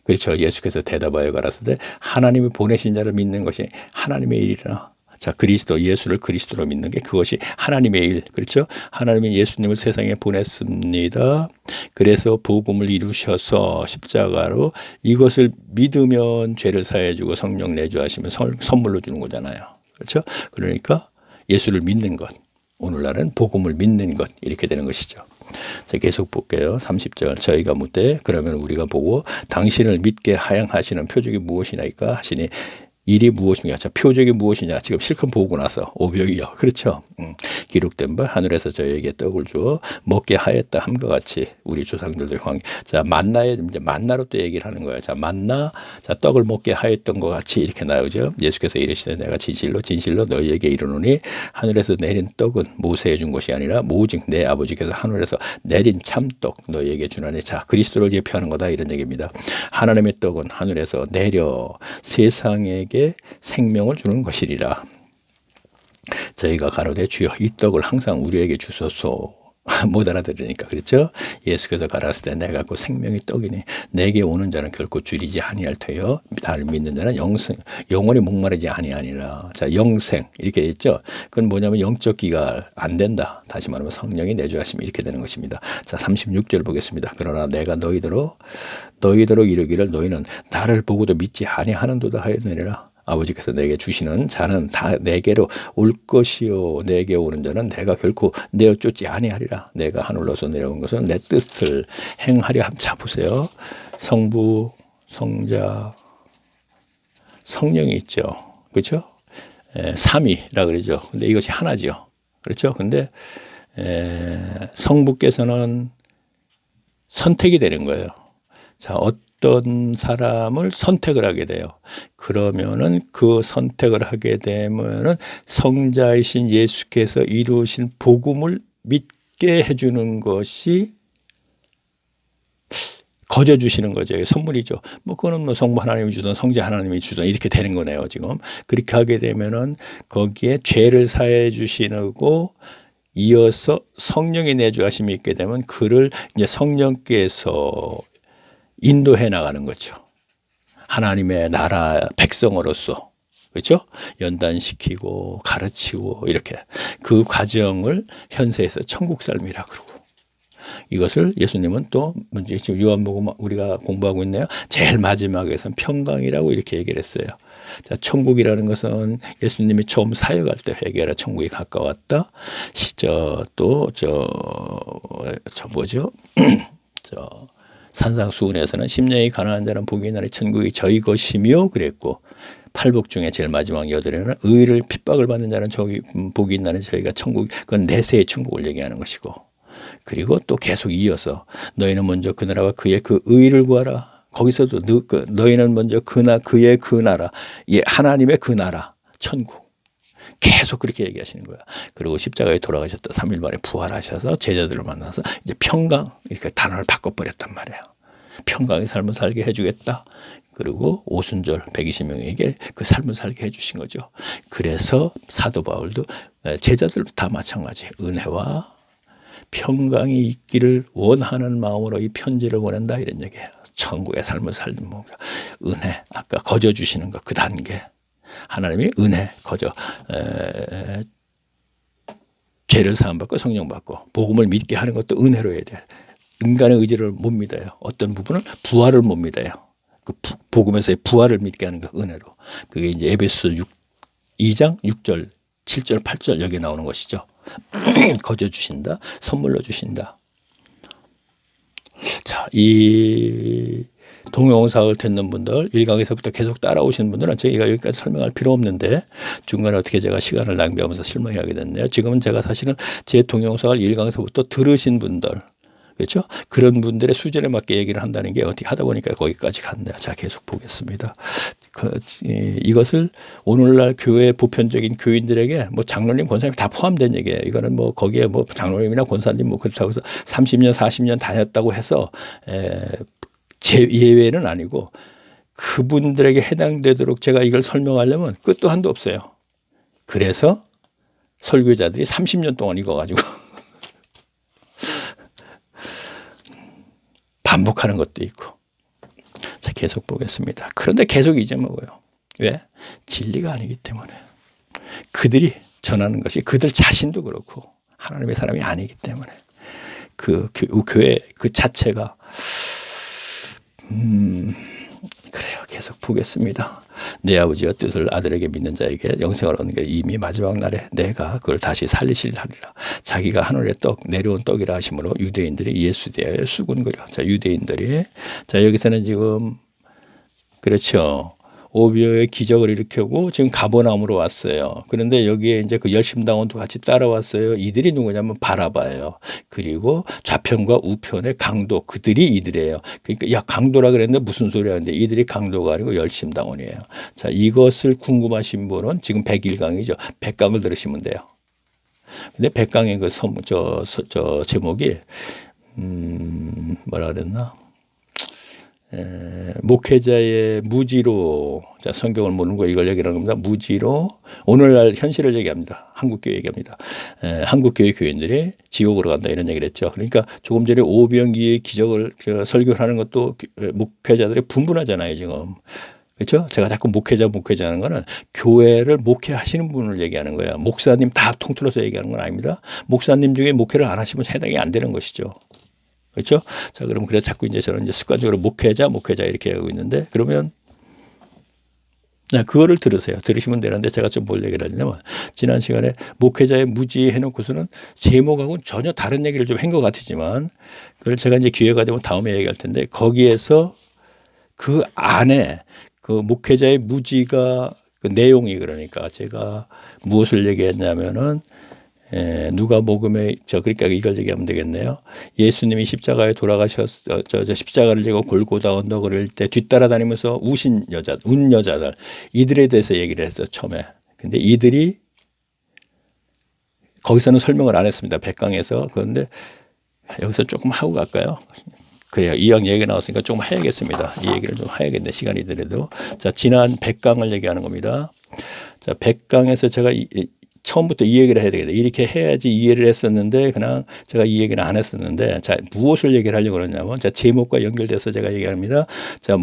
그렇죠. 예수께서 대답하여 가라사대 하나님이 보내신 자를 믿는 것이 하나님의 일이라. 자, 예수를 그리스도로 믿는 게 그것이 하나님의 일. 그렇죠? 하나님이 예수님을 세상에 보냈습니다. 그래서 복음을 이루셔서 십자가로 이것을 믿으면 죄를 사해 주고 성령 내주하시면 선물로 주는 거잖아요. 그렇죠? 그러니까 예수를 믿는 것, 오늘날은 복음을 믿는 것, 이렇게 되는 것이죠. 자, 계속 볼게요. 30절. 저희가 묻되 그러면 우리가 보고 당신을 믿게 하양하시는 표적이 무엇이나이까 하시니, 일이 무엇이냐? 자, 표적이 무엇이냐? 지금 실컷 보고 나서 오병이요. 그렇죠? 기록된 바 하늘에서 저희에게 떡을 주어 먹게 하였다 함과 같이 우리 조상들도 자, 이제 만나로 또 얘기를 하는 거예요. 자, 만나, 자, 떡을 먹게 하였던 것 같이 이렇게 나오죠. 예수께서 이르시되 내가 진실로 너희에게 이르노니 하늘에서 내린 떡은 모세에 준 것이 아니라 오직 내 아버지께서 하늘에서 내린 참떡 너희에게 주나니. 자, 그리스도를 예표하는 거다, 이런 얘기입니다. 하나님의 떡은 하늘에서 내려 세상에게 생명을 주는 것이리라. 저희가 가로되 주여 이 떡을 항상 우리에게 주소서. 못 알아들으니까. 그렇죠? 예수께서 가라사대 내가 그 생명의 떡이니 내게 오는 자는 결코 줄이지 아니할 테요 나를 믿는 자는 영원히 목마르지 아니하니라. 자, 영생 이렇게 있죠. 그건 뭐냐면 영적 기가 안 된다. 다시 말하면 성령이 내주하시면 이렇게 되는 것입니다. 자, 36절 보겠습니다. 그러나 내가 너희더러 이르기를 너희는 나를 보고도 믿지 아니하는도다 하였느니라. 아버지께서 내게 주시는 자는 다 내게로 올 것이요 내게 오는 자는 내가 결코 내어 쫓지 아니하리라. 내가 하늘로서 내려온 것은 내 뜻을 행하려 함. 자, 보세요. 성부, 성자, 성령이 있죠. 그렇죠? 삼위라 그러죠. 근데 이것이 하나죠. 그렇죠? 근데 성부께서는 선택이 되는 거예요. 자, 어떤 사람을 선택을 하게 돼요. 그러면은 그 선택을 하게 되면은 성자이신 예수께서 이루신 복음을 믿게 해주는 것이 거저 주시는 거죠. 선물이죠. 그거는 성부 하나님이 주든 성자 하나님이 주든 이렇게 되는 거네요, 지금. 그렇게 하게 되면은 거기에 죄를 사해 주시고 이어서 성령의 내주하심이 있게 되면 그를 이제 성령께서 인도해 나가는 거죠. 하나님의 나라 백성으로서, 그렇죠? 연단시키고 가르치고 이렇게 그 과정을 현세에서 천국 삶이라 그러고, 이것을 예수님은 또 지금 요한복음 우리가 공부하고 있네요. 제일 마지막에서는 평강이라고 이렇게 얘기를 했어요. 자, 천국이라는 것은 예수님이 처음 사역할 때 회개하라 천국이 가까웠다. 뭐죠? 산상수훈에서는 심령이 가난한 자는 복이 있나니 천국이 저희 것이며 그랬고, 팔복 중에 제일 마지막 여덟에는 의를 핍박을 받는 자는 저기 복이 있나니 저희가 천국, 그건 내세의 천국을 얘기하는 것이고, 그리고 또 계속 이어서 너희는 먼저 그 나라와 그의 그 의를 구하라. 거기서도 너희는 먼저 그의 그 나라, 예, 하나님의 그 나라, 천국. 계속 그렇게 얘기하시는 거야. 그리고 십자가에 돌아가셨다 3일 만에 부활하셔서 제자들을 만나서 이제 평강, 이렇게 단어를 바꿔버렸단 말이에요. 평강의 삶을 살게 해주겠다. 그리고 오순절 120명에게 그 삶을 살게 해주신 거죠. 그래서 사도 바울도 제자들도 다 마찬가지, 은혜와 평강이 있기를 원하는 마음으로 이 편지를 보낸다, 이런 얘기예요. 천국의 삶을 살는 뭐 은혜, 아까 거저 주시는 거 그 단계, 하나님이 은혜 거저, 죄를 사함 받고 성령 받고 복음을 믿게 하는 것도 은혜로 해야 돼. 인간의 의지를 못 믿어요. 어떤 부분은 부활을 못 믿어요. 그 복음에서의 부활을 믿게 하는 거 은혜로. 그게 이제 에베소 2장 6절 7절 8절 여기 나오는 것이죠. 거저 주신다, 선물로 주신다. 자, 이 동영상을 듣는 분들, 1강에서부터 계속 따라오시는 분들은 저희가 여기까지 설명할 필요 없는데, 중간에 어떻게 제가 시간을 낭비하면서 실망하게 됐네요. 지금은 제가 사실은 제 동영상을 1강에서부터 들으신 분들, 그렇죠? 그런 분들의 수준에 맞게 얘기를 한다는 게 어떻게 하다 보니까 거기까지 갔네요. 자, 계속 보겠습니다. 이것을 오늘날 교회 보편적인 교인들에게 뭐 장로님, 권사님 다 포함된 얘기예요. 이거는 뭐 거기에 뭐 장로님이나 권사님 뭐 그렇다고 해서 30년, 40년 다녔다고 해서 제 예외는 아니고, 그분들에게 해당되도록 제가 이걸 설명하려면 끝도 한도 없어요. 그래서 설교자들이 30년 동안 이거 가지고 반복하는 것도 있고. 자, 계속 보겠습니다. 그런데 계속 잊어먹어요. 왜? 진리가 아니기 때문에. 그들이 전하는 것이 그들 자신도 그렇고 하나님의 사람이 아니기 때문에 그 교회 그 자체가 그래요. 계속 보겠습니다. 내 아버지의 뜻을 아들에게 믿는 자에게 영생을 얻는 게 이미 마지막 날에 내가 그걸 다시 살리시리라 하리라. 자기가 하늘의 떡 내려온 떡이라 하심으로 유대인들이 예수 대하여 수군거려. 자, 유대인들이, 자, 여기서는 지금 그렇죠. 오비어의 기적을 일으키고 지금 가버나움으로 왔어요. 그런데 여기에 이제 그 열심당원도 같이 따라왔어요. 이들이 누구냐면 바라바예요. 그리고 좌편과 우편의 강도, 그들이 이들이에요. 그러니까 야, 강도라 그랬는데 무슨 소리야 하는데 이들이 강도가 아니고 열심당원이에요. 자, 이것을 궁금하신 분은 지금 101강이죠. 100강을 들으시면 돼요. 근데 100강의 그 제목이 뭐라 그랬나? 목회자의 무지로, 자, 성경을 모르는 거 이걸 얘기하는 겁니다. 무지로 오늘날 현실을 얘기합니다. 한국교회 얘기합니다. 한국교회 교인들이 지옥으로 간다, 이런 얘기를 했죠. 그러니까 조금 전에 오병이의 기적을 설교를 하는 것도 목회자들이 분분하잖아요, 지금. 그렇죠? 제가 자꾸 목회자하는 거는 교회를 목회하시는 분을 얘기하는 거예요. 목사님 다 통틀어서 얘기하는 건 아닙니다. 목사님 중에 목회를 안 하시면 해당이 안 되는 것이죠. 그렇죠? 자, 그럼 그래서 자꾸 이제 저는 이제 습관적으로 목회자 이렇게 하고 있는데, 그러면 그거를 들으세요. 들으시면 되는데 제가 좀 뭘 얘기를 하냐면, 지난 시간에 목회자의 무지 해놓고서는 제목하고는 전혀 다른 얘기를 좀 한 것 같지만, 그걸 제가 이제 기회가 되면 다음에 얘기할 텐데, 거기에서 그 안에 그 목회자의 무지가 그 내용이, 그러니까 제가 무엇을 얘기했냐면은 누가복음에 그러니까 이걸 얘기하면 되겠네요. 예수님이 십자가에 돌아가셔서 십자가를 지고 골고다 언덕을 올 때 뒤따라다니면서 운 여자들, 이들에 대해서 얘기를 했어요, 처음에. 근데 이들이 거기서는 설명을 안 했습니다, 100강에서. 그런데 여기서 조금 하고 갈까요? 그래요. 이왕 얘기가 나왔으니까 좀 해야겠습니다. 이 얘기를 좀 해야겠네, 시간이 들어도. 자, 지난 100강을 얘기하는 겁니다. 자, 100강에서 제가 처음부터 이 얘기를 해야 되겠다. 이렇게 해야지 이해를 했었는데 그냥 제가 이 얘기는 안 했었는데 자 무엇을 얘기를 하려고 그러냐면 자 제목과 연결돼서 제가 얘기합니다. 자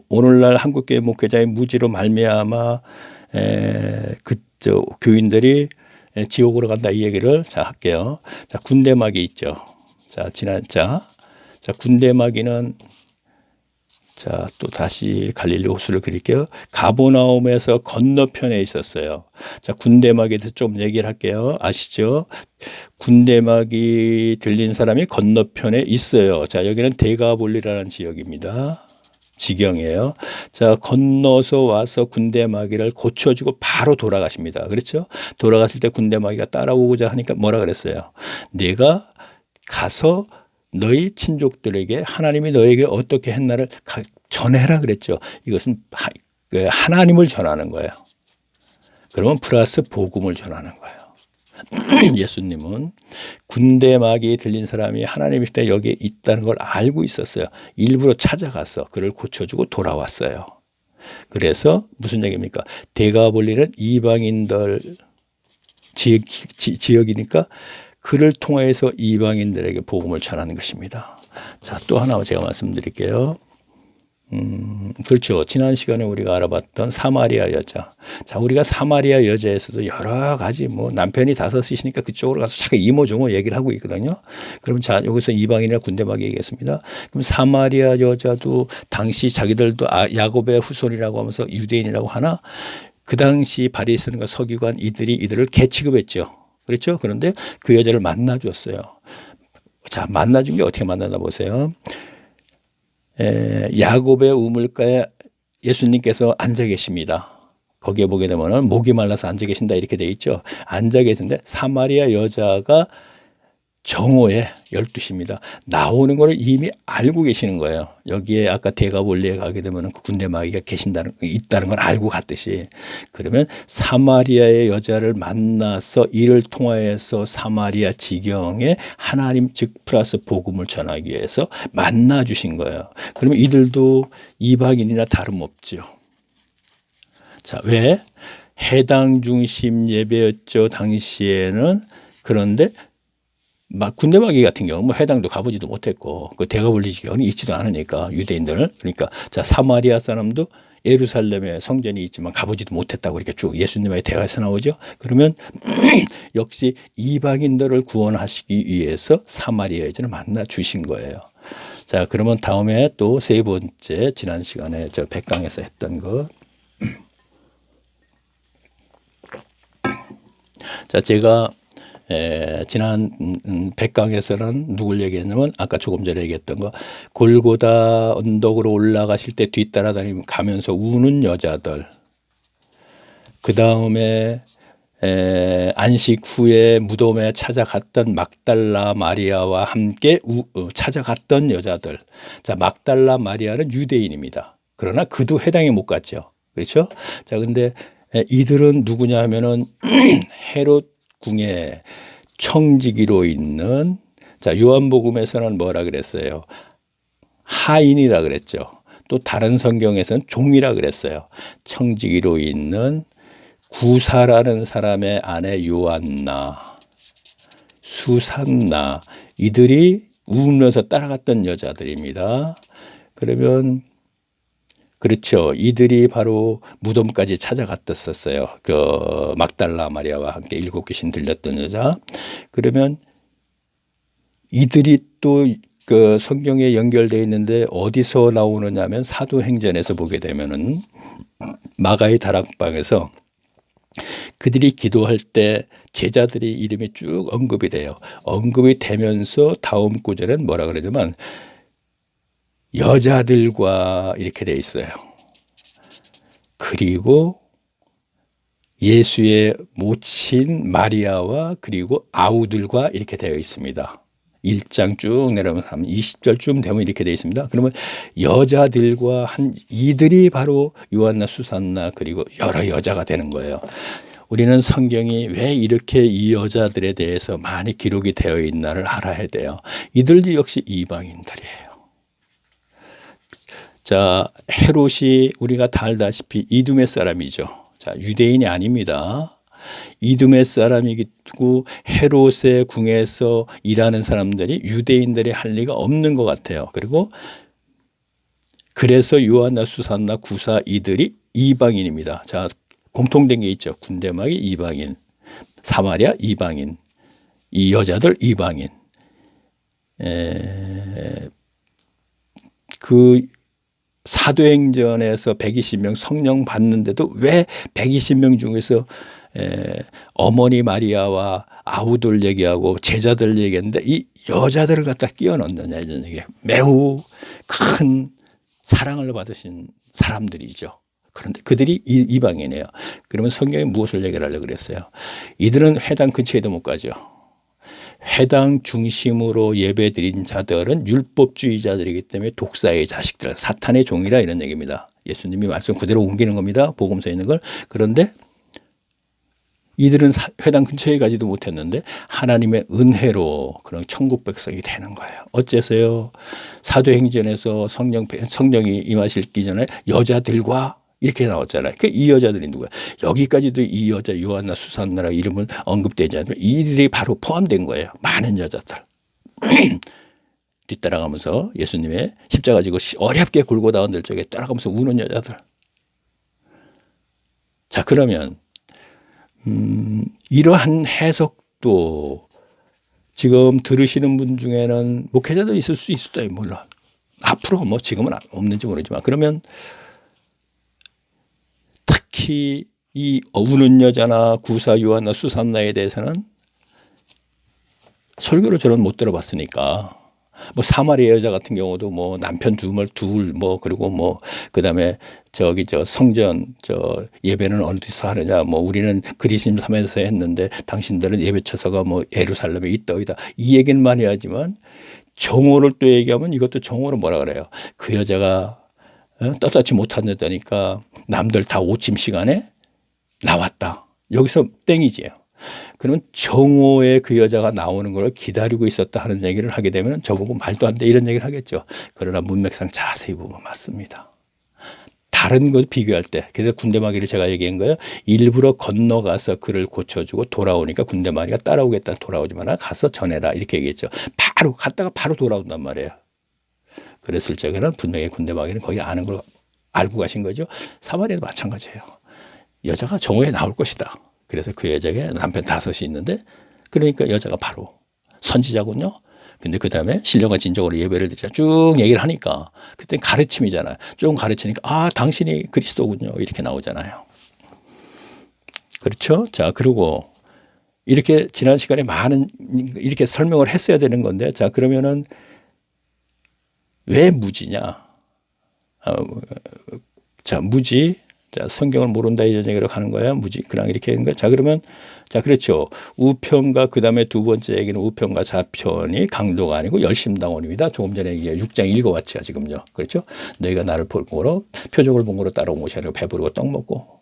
오늘날 한국교회 목회자의 무지로 말미암아 그저 교인들이 지옥으로 간다 이 얘기를 자 할게요. 자 군대막이 있죠. 자 군대막이는 자, 또 다시 갈릴리 호수를 그릴게요. 가버나움에서 건너편에 있었어요. 자, 군대막에 대해서 좀 얘기를 할게요. 아시죠? 군대막이 들린 사람이 건너편에 있어요. 자, 여기는 데가볼리라는 지역입니다. 지경이에요. 자, 건너서 와서 군대마귀를 고쳐주고 바로 돌아가십니다. 그렇죠? 돌아갔을 때 군대마귀가 따라오고자 하니까 뭐라 그랬어요? 내가 가서 너희 친족들에게 하나님이 너에게 어떻게 했나를 전해라 그랬죠. 이것은 하나님을 전하는 거예요. 그러면 플러스 복음을 전하는 거예요. 예수님은 군대마귀에 들린 사람이 하나님이 때 여기에 있다는 걸 알고 있었어요. 일부러 찾아가서 그를 고쳐주고 돌아왔어요. 그래서 무슨 얘기입니까? 데가볼리는 이방인들 지역이니까 그를 통해서 이방인들에게 복음을 전하는 것입니다. 자, 또 하나 제가 말씀드릴게요. 그렇죠. 지난 시간에 우리가 알아봤던 사마리아 여자. 자, 우리가 사마리아 여자에서도 여러 가지 남편이 다섯이시니까 그쪽으로 가서 자꾸 이모저모 얘기를 하고 있거든요. 그럼 자, 여기서 이방인이나 군대막 얘기했습니다. 그럼 사마리아 여자도 당시 자기들도 야곱의 후손이라고 하면서 유대인이라고 하나? 그 당시 바리새인과 서기관 이들을 개취급했죠. 그렇죠? 그런데 그 여자를 만나줬어요. 자, 만나준 게 어떻게 만나나 보세요. 야곱의 우물가에 예수님께서 앉아 계십니다. 거기에 보게 되면 목이 말라서 앉아 계신다 이렇게 돼 있죠. 앉아 계신데 사마리아 여자가 정오에 12시입니다. 나오는 걸 이미 알고 계시는 거예요. 여기에 아까 데가볼리에 가게 되면 그 군대마귀가 있다는 걸 알고 갔듯이. 그러면 사마리아의 여자를 만나서 이를 통하여서 사마리아 지경에 하나님 즉 플러스 복음을 전하기 위해서 만나 주신 거예요. 그러면 이들도 이방인이나 다름없죠. 자, 왜? 해당 중심 예배였죠. 당시에는. 그런데 군대마귀 같은 경우 해당도 가보지도 못했고 그 데가볼리 지경이 있지도 않으니까 유대인들 그러니까 자 사마리아 사람도 예루살렘에 성전이 있지만 가보지도 못했다고 이렇게 쭉 예수님의 대화에서 나오죠. 그러면 역시 이방인들을 구원하시기 위해서 사마리아 여자를 만나 주신 거예요. 자 그러면 다음에 또 세 번째 지난 시간에 저 백강에서 했던 거. 자 제가 지난 백강에서는 누굴 얘기했냐면 아까 조금 전에 얘기했던 거 골고다 언덕으로 올라가실 때 뒤따라다니면 가면서 우는 여자들 그 다음에 안식 후에 무덤에 찾아갔던 막달라 마리아와 함께 찾아갔던 여자들. 자 막달라 마리아는 유대인입니다. 그러나 그도 해당이 못 갔죠. 그렇죠? 자 근데 이들은 누구냐 하면은 헤롯 궁에 청지기로 있는 자 요한복음에서는 뭐라 그랬어요? 하인이라 그랬죠. 또 다른 성경에서는 종이라 그랬어요. 청지기로 있는 구사라는 사람의 아내 요한나, 수산나 이들이 울면서 따라갔던 여자들입니다. 그러면 그렇죠. 이들이 바로 무덤까지 찾아갔었어요. 그 막달라 마리아와 함께 7 귀신 들렸던 여자. 그러면 이들이 또 그 성경에 연결되어 있는데 어디서 나오느냐면 사도행전에서 보게 되면은 마가의 다락방에서 그들이 기도할 때 제자들이 이름이 쭉 언급이 돼요. 언급이 되면서 다음 구절은 뭐라 그러냐면 여자들과 이렇게 돼 있어요. 그리고 예수의 모친 마리아와 그리고 아우들과 이렇게 되어 있습니다. 1장 쭉 내려오면 20절쯤 되면 이렇게 되어 있습니다. 그러면 여자들과 이들이 바로 요한나 수산나 그리고 여러 여자가 되는 거예요. 우리는 성경이 왜 이렇게 이 여자들에 대해서 많이 기록이 되어 있나를 알아야 돼요. 이들도 역시 이방인들이에요. 자, 헤롯이 우리가 다 알다시피 이두메 사람이죠. 자, 유대인이 아닙니다. 이두메 사람이고 헤롯의 궁에서 일하는 사람들이 유대인들이 할 리가 없는 것 같아요. 그리고 그래서 요한나 수산나 구사 이들이 이방인입니다. 자, 공통된 게 있죠. 군대막이 이방인, 사마리아 이방인, 이 여자들 이방인. 그 사도행전에서 120명 성령 받는데도 왜 120명 중에서 어머니 마리아와 아우들 얘기하고 제자들 얘기했는데 이 여자들을 갖다 끼워 넣느냐, 이런 얘기. 매우 큰 사랑을 받으신 사람들이죠. 그런데 그들이 이방인이에요. 그러면 성경이 무엇을 얘기를 하려고 그랬어요? 이들은 회당 근처에도 못 가죠. 회당 중심으로 예배드린 자들은 율법주의자들이기 때문에 독사의 자식들, 사탄의 종이라, 이런 얘기입니다. 예수님이 말씀 그대로 옮기는 겁니다. 복음서에 있는 걸. 그런데 이들은 회당 근처에 가지도 못했는데 하나님의 은혜로 그런 천국 백성이 되는 거예요. 어째서요? 사도행전에서 성령이 임하시기 전에 여자들과 이렇게 나왔잖아요. 이 여자들이 누구야? 여기까지도 이 여자 요한나 수산나라 이름은 언급되지 않지만 이들이 바로 포함된 거예요. 많은 여자들. 뒤따라가면서 예수님의 십자가 지고 어렵게 굴고 나온 적에 따라가면서 우는 여자들. 자, 그러면 이러한 해석도 지금 들으시는 분 중에는 목회자도 있을 수 있어요. 물론 앞으로 뭐 지금은 없는지 모르지만, 그러면 특히 이 우는 여자나 구사 요한나 수산나에 대해서는 설교를 저는 못 들어봤으니까, 뭐 사마리아 여자 같은 경우도 뭐 남편 둘 뭐 그리고 뭐 그다음에 저기 저 성전 저 예배는 어디서 하느냐, 뭐 우리는 그리스도 삼에서 했는데 당신들은 예배 처소가 뭐 예루살렘에 있다 이 얘기는 많이 하지만 정오를 또 얘기하면 이것도 정오로 뭐라 그래요? 그 여자가 떳떳지 못한 여자니까 남들 다 오침 시간에 나왔다. 여기서 땡이지요. 그러면 정오에 그 여자가 나오는 걸 기다리고 있었다 하는 얘기를 하게 되면 저보고 말도 안 돼 이런 얘기를 하겠죠. 그러나 문맥상 자세히 보면 맞습니다. 다른 걸 비교할 때, 그래서 군대마귀를 제가 얘기한 거예요. 일부러 건너가서 그를 고쳐주고 돌아오니까 군대마귀가 따라오겠다. 돌아오지 마라. 가서 전해라. 이렇게 얘기했죠. 바로 갔다가 바로 돌아온단 말이에요. 그랬을 적에는 분명히 군대마귀는 거기 아는 걸 알고 가신 거죠. 사마리아도 마찬가지예요. 여자가 정오에 나올 것이다. 그래서 그 여자에게 남편 5이 있는데, 그러니까 여자가 바로 선지자군요. 근데 그 다음에 신령과 진정으로 예배를 드리자 쭉 얘기를 하니까 그때 가르침이잖아요. 쭉 가르치니까 아, 당신이 그리스도군요. 이렇게 나오잖아요. 그렇죠? 자, 그리고 이렇게 지난 시간에 많은 이렇게 설명을 했어야 되는 건데, 자, 그러면은 왜 무지냐? 자, 무지. 자, 성경을 모른다 이런 얘기로 가는 거야. 무지. 그냥 이렇게 하는 거야. 자, 그러면 자, 그렇죠. 우편과 그다음에 두 번째 얘기는 우편과 좌편이 강도가 아니고 열심당원입니다. 조금 전에 얘기해 6장 읽어왔죠, 지금요. 그렇죠? 너희가 나를 본거로 표적을 본 거로 따라온 것이 아니고 배부르고 떡 먹고,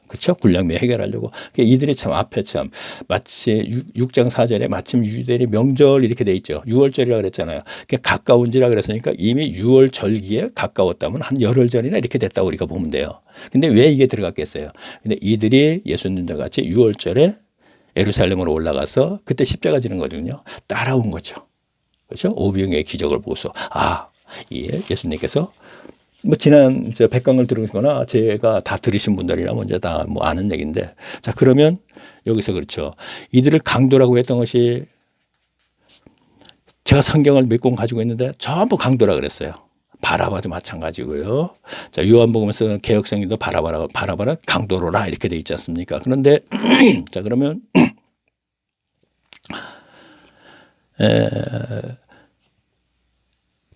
그렇죠? 군량미 해결하려고. 이들이 참 앞에 참 마치 6장 4절에 마침 유대인의 명절 이렇게 돼 있죠. 6월절이라 그랬잖아요. 가까운지라 그랬으니까 이미 6월 절기에 가까웠다면 한 열흘 전이나 이렇게 됐다고 우리가 보면 돼요. 근데 왜 이게 들어갔겠어요? 근데 이들이 예수님들 같이 6월절에 예루살렘으로 올라가서 그때 십자가 지는 거거든요. 따라온 거죠. 그렇죠? 오병의 기적을 보고서 아, 예, 예수님께서 뭐 지난 백강을 들으거나 제가 다 들으신 분들이나 먼저 다 뭐 아는 얘기인데, 자, 그러면 여기서 그렇죠. 이들을 강도라고 했던 것이 제가 성경을 몇 권 가지고 있는데 전부 강도라 그랬어요. 바라바도 마찬가지고요. 자, 요한복음에서 개혁성경도 바라바라 강도로라 이렇게 돼 있지 않습니까? 그런데 자, 그러면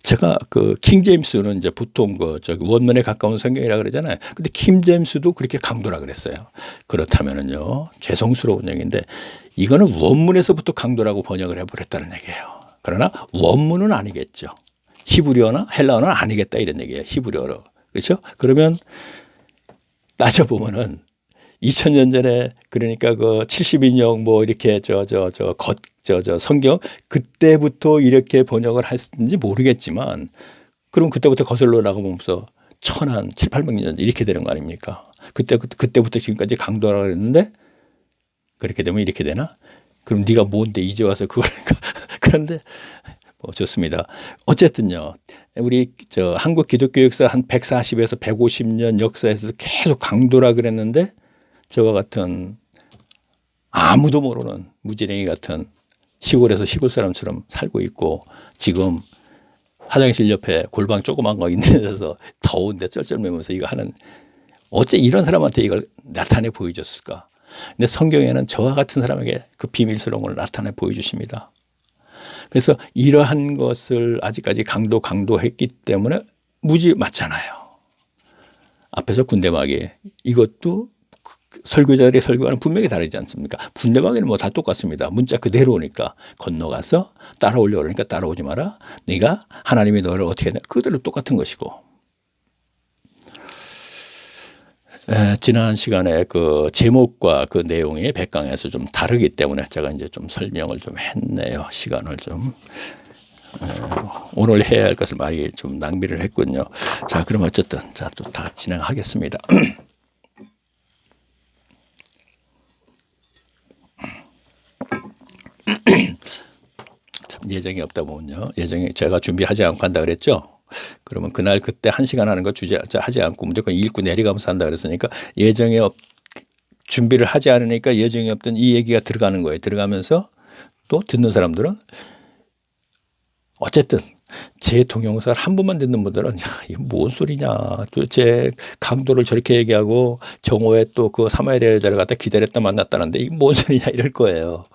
제가 그 킹제임스는 이제 보통 그 저기 원문에 가까운 성경이라 그러잖아요. 근데 킹제임스도 그렇게 강도라 그랬어요. 그렇다면은요, 죄송스러운 얘기인데 이거는 원문에서부터 강도라고 번역을 해버렸다는 얘기예요. 그러나 원문은 아니겠죠. 히브리어나 헬라어는 아니겠다 이런 얘기예요. 히브리어로. 그렇죠? 그러면 따져보면은 2000년 전에 그러니까 그 70인용 뭐 이렇게 성경 그때부터 이렇게 번역을 했는지 모르겠지만, 그럼 그때부터 거슬러 나가면서 700년 이렇게 되는 거 아닙니까? 그때부터 지금까지 강도라고 그랬는데 그렇게 되면 이렇게 되나? 그럼 네가 뭔데 이제 와서 그걸 그런데 뭐 좋습니다. 어쨌든요. 우리 저 한국 기독교 역사 한 140에서 150년 역사에서 계속 강도라 그랬는데 저와 같은 아무도 모르는 무지랭이 같은 시골에서 시골 사람처럼 살고 있고 지금 화장실 옆에 골방 조그만 거 있는 데서 더운데 쩔쩔매면서 이거 하는 어째 이런 사람한테 이걸 나타내 보여줬을까? 근데 성경에는 저와 같은 사람에게 그 비밀스러운 걸 나타내 보여주십니다. 그래서 이러한 것을 아직까지 강도했기 때문에 무지 맞잖아요. 앞에서 군대마귀 이것도 설교자들의 설교와는 분명히 다르지 않습니까? 군대마귀는 뭐 다 똑같습니다. 문자 그대로 오니까 건너가서 따라오려고 그러니까 따라오지 마라. 네가 하나님이 너를 어떻게 했냐. 그대로 똑같은 것이고. 지난 시간에 그 제목과 그 내용이 백강에서 좀 다르기 때문에 제가 이제 좀 설명을 좀 했네요. 시간을 좀. 오늘 해야 할 것을 많이 좀 낭비를 했군요. 자, 그럼 어쨌든 자, 또 다 진행하겠습니다. 참 예정이 없다 보면요. 예정이 제가 준비하지 않고 한다 그랬죠. 그러면 그날 그때 1시간 하는 거 하지 않고 무조건 읽고 내려가면서 한다 그랬으니까 예정이 준비를 하지 않으니까 예정이 없던 이 얘기가 들어가는 거예요. 들어가면서 또 듣는 사람들은 어쨌든 제 동영상을 한 번만 듣는 분들은 야, 이게 뭔 소리냐. 도대체 강도를 저렇게 얘기하고 정오에 또 그 사마리아 여자를 갖다 기다렸다 만났다는데 이게 뭔 소리냐 이럴 거예요.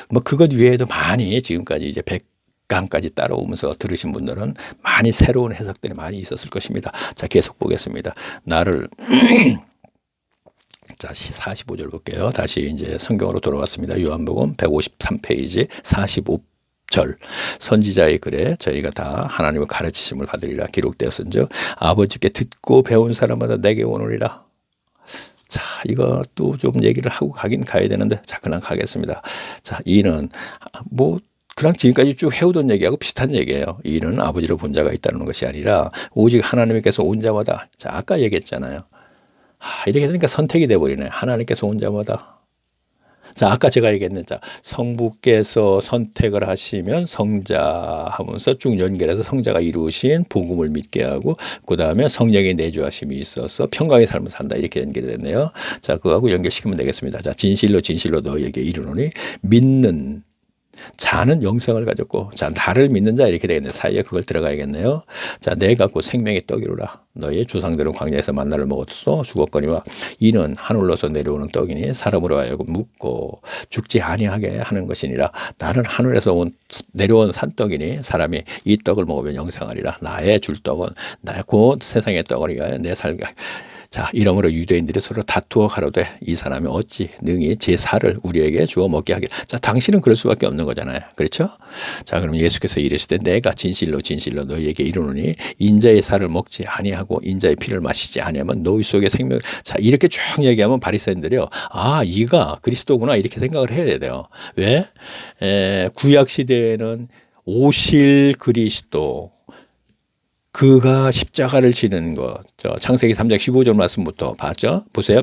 뭐 그것 외에도 많이 지금까지 이제 100강까지 따라오면서 들으신 분들은 많이 새로운 해석들이 많이 있었을 것입니다. 자, 계속 보겠습니다. 나를 자, 45절 볼게요. 다시 이제 성경으로 돌아왔습니다. 요한복음 153페이지 45절. 선지자의 글에 저희가 다 하나님의 가르치심을 받으리라 기록되었은즉 아버지께 듣고 배운 사람마다 내게 오느니라. 자, 이것도 좀 얘기를 하고 가긴 가야 되는데 자, 그냥 가겠습니다. 자, 이는 뭐 그냥 지금까지 쭉 해오던 얘기하고 비슷한 얘기예요. 이는 아버지를 본 자가 있다는 것이 아니라 오직 하나님께서 온 자마다. 자, 아까 얘기했잖아요. 이렇게 되니까 선택이 돼버리네. 하나님께서 온 자마다. 자, 아까 제가 얘기했는데 자, 성부께서 선택을 하시면 성자 하면서 쭉 연결해서 성자가 이루신 복음을 믿게 하고 그 다음에 성령의 내주하심이 있어서 평강의 삶을 산다 이렇게 연결됐네요. 자, 그거하고 연결시키면 되겠습니다. 자, 진실로 너희에게 이르노니 믿는 자는 영생을 가졌고 자, 나를 믿는 자 이렇게 되겠네요. 사이에 그걸 들어가야겠네요. 자, 내가 곧 생명의 떡이로라. 너희 조상들은 광야에서 만나를 먹었어 죽었거니와 이는 하늘로서 내려오는 떡이니 사람으로 하여금 묵고 죽지 아니하게 하는 것이니라. 나는 하늘에서 내려온 산떡이니 사람이 이 떡을 먹으면 영생하리라. 나의 줄 떡은 나 곧 세상의 떡이니까 내 살가. 자, 이러므로 유대인들이 서로 다투어 가로되 이 사람이 어찌 능히 제 살을 우리에게 주어 먹게 하길. 자, 당신은 그럴 수밖에 없는 거잖아요. 그렇죠? 자, 그럼 예수께서 이르시되 내가 진실로 너희에게 이르노니 인자의 살을 먹지 아니하고 인자의 피를 마시지 아니하면 너희 속에 생명. 자, 이렇게 쭉 얘기하면 바리새인들이요. 아, 이가 그리스도구나 이렇게 생각을 해야 돼요. 왜? 구약 시대에는 오실 그리스도 그가 십자가를 지는 것. 창세기 3장 15절 말씀부터 봤죠? 보세요.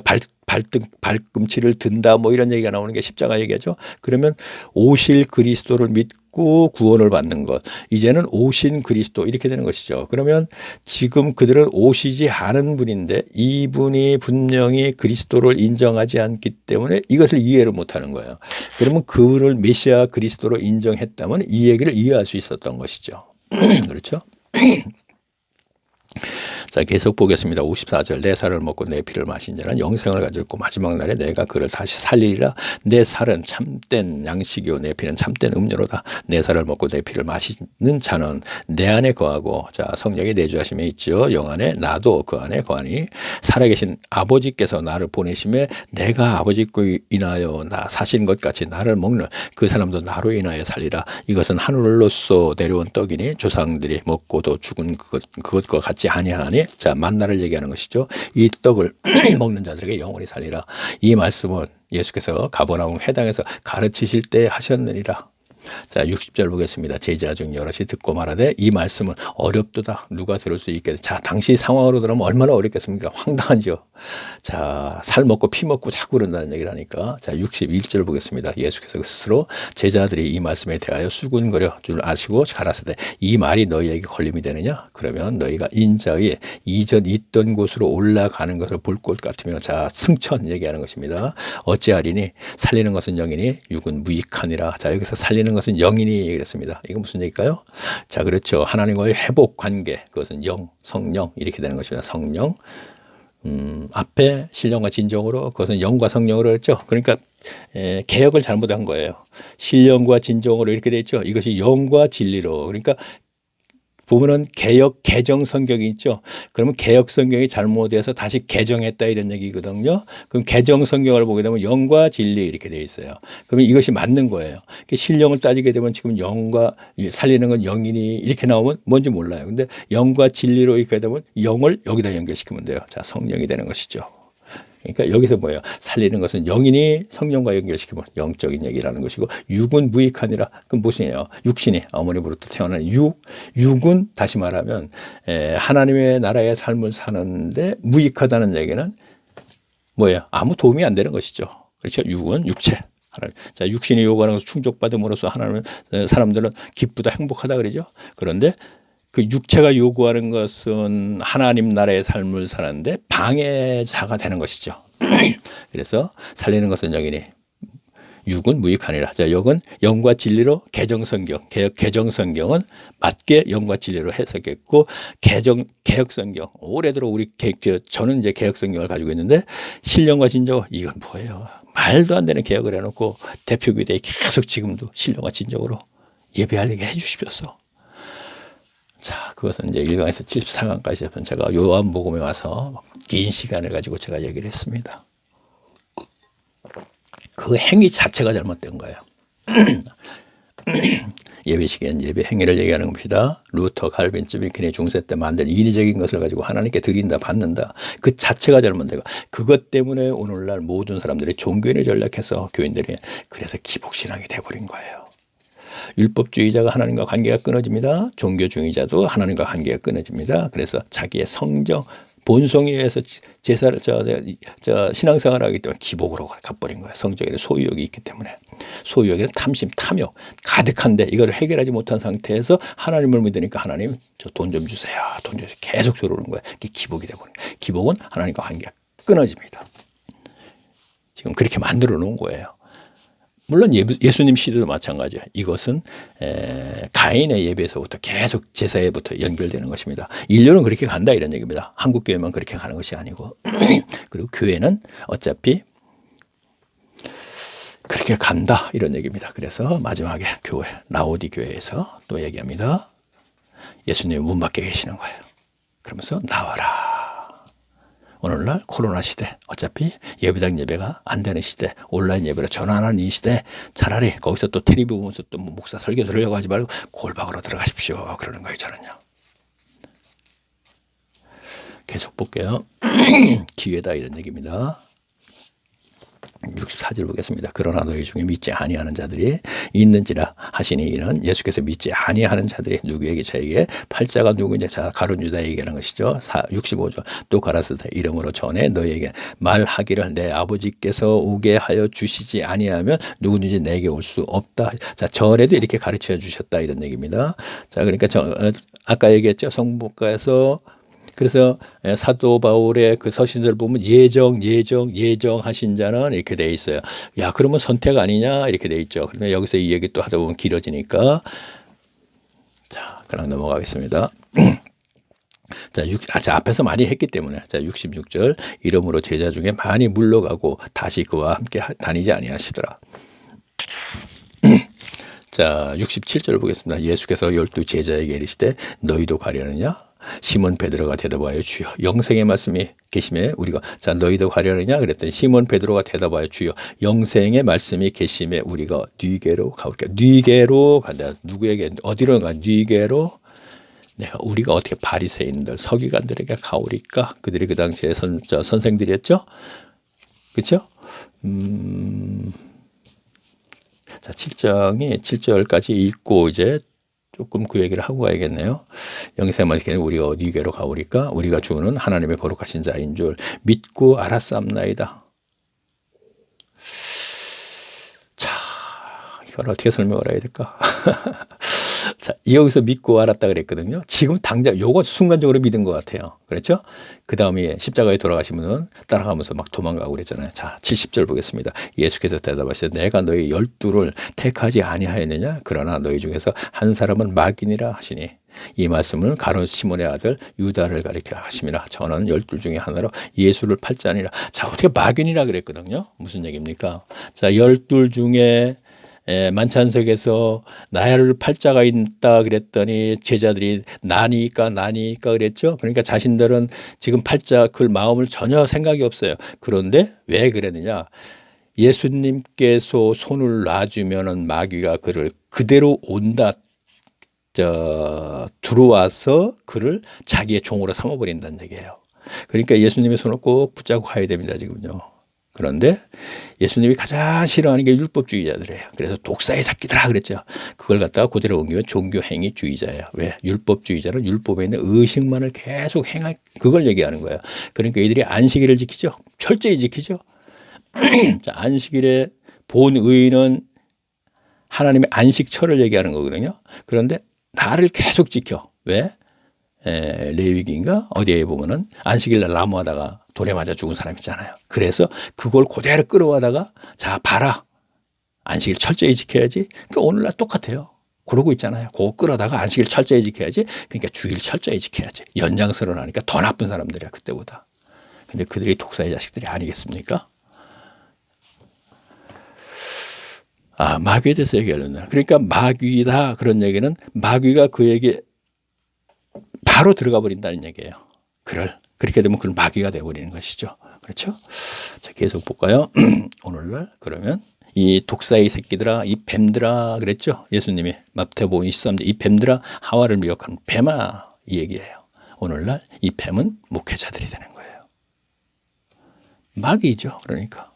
발꿈치를 든다 뭐 이런 얘기가 나오는 게 십자가 얘기죠. 그러면 오실 그리스도를 믿고 구원을 받는 것. 이제는 오신 그리스도 이렇게 되는 것이죠. 그러면 지금 그들은 오시지 않은 분인데 이분이 분명히 그리스도를 인정하지 않기 때문에 이것을 이해를 못하는 거예요. 그러면 그를 메시아 그리스도로 인정했다면 이 얘기를 이해할 수 있었던 것이죠. 그렇죠? 자, 계속 보겠습니다. 54절. 내 살을 먹고 내 피를 마신 자는 영생을 가졌고 마지막 날에 내가 그를 다시 살리리라. 내 살은 참된 양식이요 내 피는 참된 음료로다. 내 살을 먹고 내 피를 마시는 자는 내 안에 거하고 자, 성령의 내주하심에 있죠. 영 안에 나도 그 안에 거하니 살아계신 아버지께서 나를 보내심에 내가 아버지께 인하여 나 사신 것 같이 나를 먹는 그 사람도 나로 인하여 살리라. 이것은 하늘로서 내려온 떡이니 조상들이 먹고도 죽은 그것과 같지 아니하니. 자, 만나를 얘기하는 것이죠. 이 떡을 먹는 자들에게 영원히 살리라. 이 말씀은 예수께서 가버나움 회당에서 가르치실 때 하셨느니라. 자, 60절 보겠습니다. 제자 중 여럿이 듣고 말하되 이 말씀은 어렵도다. 누가 들을 수 있겠다. 자, 당시 상황으로 들으면 얼마나 어렵겠습니까? 황당하죠. 자, 살 먹고 피 먹고 자꾸 그런다는 얘기를 하니까 자, 61절 보겠습니다. 예수께서 스스로 제자들이 이 말씀에 대하여 수군거려 줄 아시고 가라사대 이 말이 너희에게 걸림이 되느냐? 그러면 너희가 인자의 이전 있던 곳으로 올라가는 것을 볼 것 같으며 자, 승천 얘기하는 것입니다. 어찌하리니 살리는 것은 영이니 육은 무익하니라. 자, 여기서 살리는 것은 영이니 얘기했습니다. 이거 무슨 얘기일까요? 자, 그렇죠. 하나님과의 회복 관계 그것은 영, 성령 이렇게 되는 것입니다. 성령 앞에 신령과 진정으로 그것은 영과 성령으로 했죠. 그러니까 개혁을 잘못한 거예요. 신령과 진정으로 이렇게 돼 있죠. 이것이 영과 진리로. 그러니까 보면은 개혁 개정 성경이 있죠. 그러면 개혁 성경이 잘못돼서 다시 개정했다 이런 얘기거든요. 그럼 개정 성경을 보게 되면 영과 진리 이렇게 돼 있어요. 그러면 이것이 맞는 거예요. 신령을 따지게 되면 지금 영과 살리는 건 영이니 이렇게 나오면 뭔지 몰라요. 근데 영과 진리로 이렇게 되면 영을 여기다 연결시키면 돼요. 자, 성령이 되는 것이죠. 그러니까 여기서 뭐예요? 살리는 것은 영이니 성령과 연결시키면 영적인 얘기라는 것이고 육은 무익하니라. 그럼 무엇이에요? 육신이 어머니로부터 태어난 육은 다시 말하면 하나님의 나라의 삶을 사는데 무익하다는 얘기는 뭐예요? 아무 도움이 안 되는 것이죠. 그렇죠? 육은 육체. 자, 육신이 요구하는 것을 충족받음으로써 하나님은 사람들은 기쁘다 행복하다 그러죠. 그런데 그 육체가 요구하는 것은 하나님 나라의 삶을 사는데 방해자가 되는 것이죠. 그래서 살리는 것은 영이니 육은 무익하니라. 자, 육은 영과 진리로 개정성경, 개정성경은 맞게 영과 진리로 해석했고 개혁성경 올해들어 저는 이제 개혁성경을 가지고 있는데 신령과 진정 이건 뭐예요? 말도 안 되는 개혁을 해놓고 대표교회에 계속 지금도 신령과 진정으로 예배하게 해주십시오. 자, 그것은 이제 1강에서 74강까지 제가 요한복음에 와서 긴 시간을 가지고 제가 얘기를 했습니다. 그 행위 자체가 잘못된 거예요. 예배 시간, 예배 행위를 얘기하는 겁니다. 루터, 칼빈, 쯔비킨의 중세 때 만든 인위적인 것을 가지고 하나님께 드린다, 받는다. 그 자체가 잘못되고 그것 때문에 오늘날 모든 사람들이 종교인을 전략해서 교인들이 그래서 기복신앙이 돼버린 거예요. 율법주의자가 하나님과 관계가 끊어집니다. 종교주의자도 하나님과 관계가 끊어집니다. 그래서 자기의 성정, 본성에 의해서 제사를 신앙생활을 하기 때문에 기복으로 가버린 거예요. 성적인 소유욕이 있기 때문에. 소유욕에는 탐심, 탐욕 가득한데 이걸 해결하지 못한 상태에서 하나님을 믿으니까 하나님 저 돈 좀 주세요. 돈 주세요. 계속 들어오는 거예요. 그게 기복이 되버린 거예요. 기복은 하나님과 관계가 끊어집니다. 지금 그렇게 만들어 놓은 거예요. 물론 예수님 시대도 마찬가지예요. 이것은 가인의 예배에서부터 계속 제사에부터 연결되는 것입니다. 인류는 그렇게 간다 이런 얘기입니다. 한국 교회만 그렇게 가는 것이 아니고 그리고 교회는 어차피 그렇게 간다 이런 얘기입니다. 그래서 마지막에 교회 라오디 교회에서 또 얘기합니다. 예수님이 문 밖에 계시는 거예요. 그러면서 나와라. 오늘날 코로나 시대 어차피 예배당 예배가 안 되는 시대 온라인 예배로 전환하는 이 시대 차라리 거기서 또 텔레비 보면서 또 목사 설교 들으려고 하지 말고 골방으로 들어가십시오 그러는 거예요. 저는요. 계속 볼게요. 기회다 이런 얘기입니다. 64절 보겠습니다. 그러나 너희 중에 믿지 아니하는 자들이 있는지라 하시니 이는 예수께서 믿지 아니하는 자들이 누구에게 저에게 팔자가 누구냐 자 가룟 유다에게 얘기하는 것이죠. 65절 또 가라사대 이름으로 전에 너희에게 말하기를 내 아버지께서 오게 하여 주시지 아니하면 누구든지 내게 올 수 없다. 자 전에도 이렇게 가르쳐 주셨다 이런 얘기입니다. 자 그러니까 아까 얘기했죠. 성복가에서 그래서 사도 바울의 그 서신서를 보면 예정하신 자는 이렇게 돼 있어요. 야, 그러면 선택 아니냐? 이렇게 돼 있죠. 그러면 여기서 이 얘기 또 하다 보면 길어지니까. 자, 그럼 넘어가겠습니다. 자, 앞에서 많이 했기 때문에. 자, 66절. 이름으로 제자 중에 많이 물러가고 다시 그와 함께 다니지 아니하시더라. 자, 67절 보겠습니다. 예수께서 12 제자에게 이르시되 너희도 가려느냐? 시몬 베드로가 대답하여 주여 영생의 말씀이 계심에 우리가 자 너희도 가려느냐 그랬더니 시몬 베드로가 대답하여 주여 영생의 말씀이 계심에 우리가 뉘게로 가볼까. 뉘게로 간다. 누구에게 어디로 가? 뉘게로 우리가 어떻게 바리새인들 서기관들에게 가오리까. 그들이 그 당시에 선생들이었죠. 그렇죠? 자 7절까지 읽고 이제 조금 그 얘기를 하고 가야겠네요. 영생만식에는 우리가 어디게로 가오리까? 우리가 주는 하나님의 거룩하신 자인 줄 믿고 알았사옵나이다. 자, 이걸 어떻게 설명을 해야 될까? 자, 여기서 믿고 알았다 그랬거든요. 지금 당장 요거 순간적으로 믿은 것 같아요. 그렇죠? 그 다음에 십자가에 돌아가시면 따라가면서 막 도망가고 그랬잖아요. 자, 70절 보겠습니다. 예수께서 대답하시되 내가 너희 12를 택하지 아니하였느냐? 그러나 너희 중에서 한 사람은 마귀니라 하시니 이 말씀을 가룟 시몬의 아들 유다를 가리켜 하심이라. 저는 12 중에 하나로 예수를 팔자니라. 자, 어떻게 마귀니라 그랬거든요. 무슨 얘기입니까? 자, 12 중에 만찬석에서 나를 팔자가 있다 그랬더니 제자들이 나니까 그랬죠. 그러니까 자신들은 지금 팔자 그 마음을 전혀 생각이 없어요. 그런데 왜 그랬느냐? 예수님께서 손을 놔주면은 마귀가 그를 그대로 온다. 들어와서 그를 자기의 종으로 삼아버린다는 얘기예요. 그러니까 예수님의 손을 꼭 붙잡고 가야 됩니다, 지금요. 그런데 예수님이 가장 싫어하는 게 율법주의자들이에요. 그래서 독사의 새끼들아 그랬죠. 그걸 갖다가 그대로 옮기면 종교행위주의자예요. 왜? 율법주의자는 율법에 있는 의식만을 계속 행할 그걸 얘기하는 거예요. 그러니까 이들이 안식일을 지키죠. 철저히 지키죠. 자, 안식일의 본의는 하나님의 안식처를 얘기하는 거거든요. 그런데 나를 계속 지켜. 왜? 레위기인가 어디에 보면은 안식일날 나무하다가 돌에 맞아 죽은 사람 있잖아요. 그래서 그걸 그대로 끌어와다가 자 봐라 안식일 철저히 지켜야지. 그러니까 오늘날 똑같아요. 그러고 있잖아요. 그거 끌어다가 안식일 철저히 지켜야지. 그러니까 주일 철저히 지켜야지. 연장선을 하니까 더 나쁜 사람들이야 그때보다. 근데 그들이 독사의 자식들이 아니겠습니까? 아, 마귀에 대해서 얘기하려나. 그러니까 마귀다 그런 얘기는 마귀가 그에게 바로 들어가 버린다는 얘기예요. 그렇게 되면 그건 마귀가 되어버리는 것이죠. 그렇죠? 자, 계속 볼까요? 오늘날 그러면 이 독사의 새끼들아, 이 뱀들아 그랬죠? 예수님이 마태복음 23장 이 뱀들아 하와를 미혹한 뱀아 이 얘기예요. 오늘날 이 뱀은 목회자들이 되는 거예요. 마귀죠. 그러니까.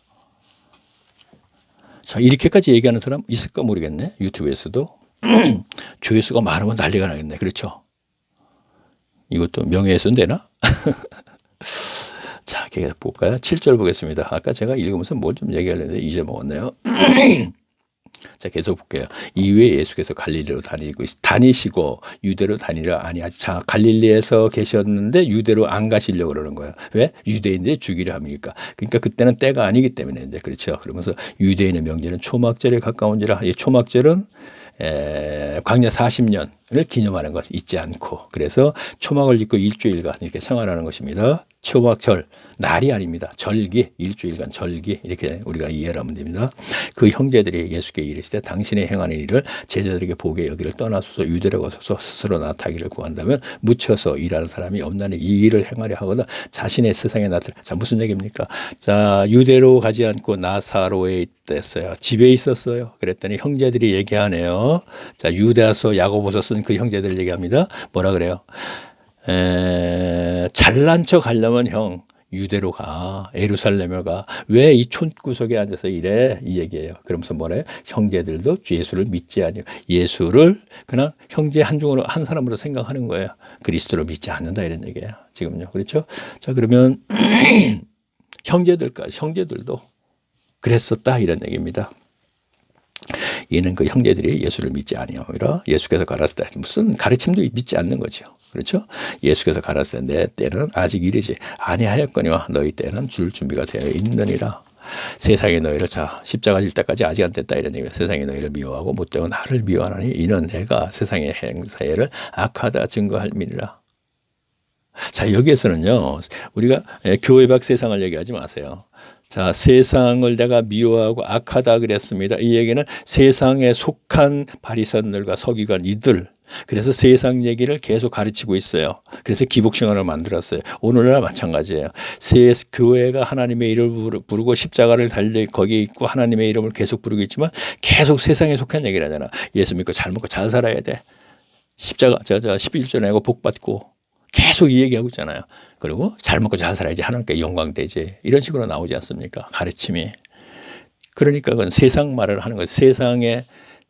자, 이렇게까지 얘기하는 사람 있을까 모르겠네. 유튜브에서도 조회수가 많으면 난리가 나겠네. 그렇죠? 이것도 명예훼손 되나? 자, 계속 볼까요? 7절 보겠습니다. 아까 제가 읽으면서 뭘 좀 얘기하려는데 잊어먹었네요. 자, 계속 볼게요. 이후에 예수께서 갈릴리로 다니시고 유대로 다니려 아니하지. 자, 갈릴리에서 계셨는데 유대로 안 가시려고 그러는 거예요. 왜? 유대인들이 주기를 합니까? 그러니까 그때는 때가 아니기 때문에 이제 그렇죠. 그러면서 유대인의 명절은 초막절에 가까운지라. 이 초막절은 광야 40년을 기념하는 것 잊지 않고 그래서 초막을 짓고 일주일간 이렇게 생활하는 것입니다. 초막절 날이 아닙니다. 절기 일주일간 절기 이렇게 우리가 이해를 하면 됩니다. 그 형제들이 예수께 이르시되 당신의 행하는 일을 제자들에게 보게 여기를 떠나소서 유대로 가소서 스스로 나타나기를 구한다면 묻혀서 일하는 사람이 없나니 이 일을 행하려 하거든 자신의 세상에 나타나. 자, 무슨 얘기입니까? 자, 유대로 가지 않고 나사로에 있었어요. 집에 있었어요. 그랬더니 형제들이 얘기하네요. 자, 유다서 야고보서 쓴 그 형제들 얘기합니다. 뭐라 그래요? 잘난 척 하려면 형 유대로 가 예루살렘에 가 왜 이 촌구석에 앉아서 이래 이 얘기예요. 그러면서 뭐래? 형제들도 예수를 믿지 않아요. 예수를 그냥 형제 한 중으로 한 사람으로 생각하는 거예요. 그리스도를 믿지 않는다 이런 얘기예요. 지금요. 그렇죠? 자, 그러면 형제들도 그랬었다 이런 얘기입니다. 이는 그 형제들이 예수를 믿지 아니하므로 예수께서 가라사대 무슨 가르침도 믿지 않는 거죠. 그렇죠? 예수께서 가라사대 내 때는 아직 이르지 아니하였거니와 너희 때는 줄 준비가 되어 있느니라. 세상에 너희를 자 십자가 질 때까지 아직 안 됐다 이런 얘기예요. 세상에 너희를 미워하고 못되고 나를 미워하나니 이는 내가 세상의 행사를 악하다 증거할미니라. 자, 여기에서는요 우리가 교회 밖 세상을 얘기하지 마세요. 자, 세상을 내가 미워하고 악하다 그랬습니다. 이 얘기는 세상에 속한 바리새인들과 서기관 이들 그래서 세상 얘기를 계속 가르치고 있어요. 그래서 기복신앙을 만들었어요. 오늘날 마찬가지예요. 교회가 하나님의 이름을 부르고 십자가를 달리 거기에 있고 하나님의 이름을 계속 부르고 있지만 계속 세상에 속한 얘기를 하잖아. 예수 믿고 잘 먹고 잘 살아야 돼. 십자가 11조 내고 복 받고 계속 이 얘기하고 있잖아요. 그리고 잘 먹고 잘 살아야지 하나님께 영광 되지. 이런 식으로 나오지 않습니까? 가르침이. 그러니까 그건 세상 말을 하는 거예요.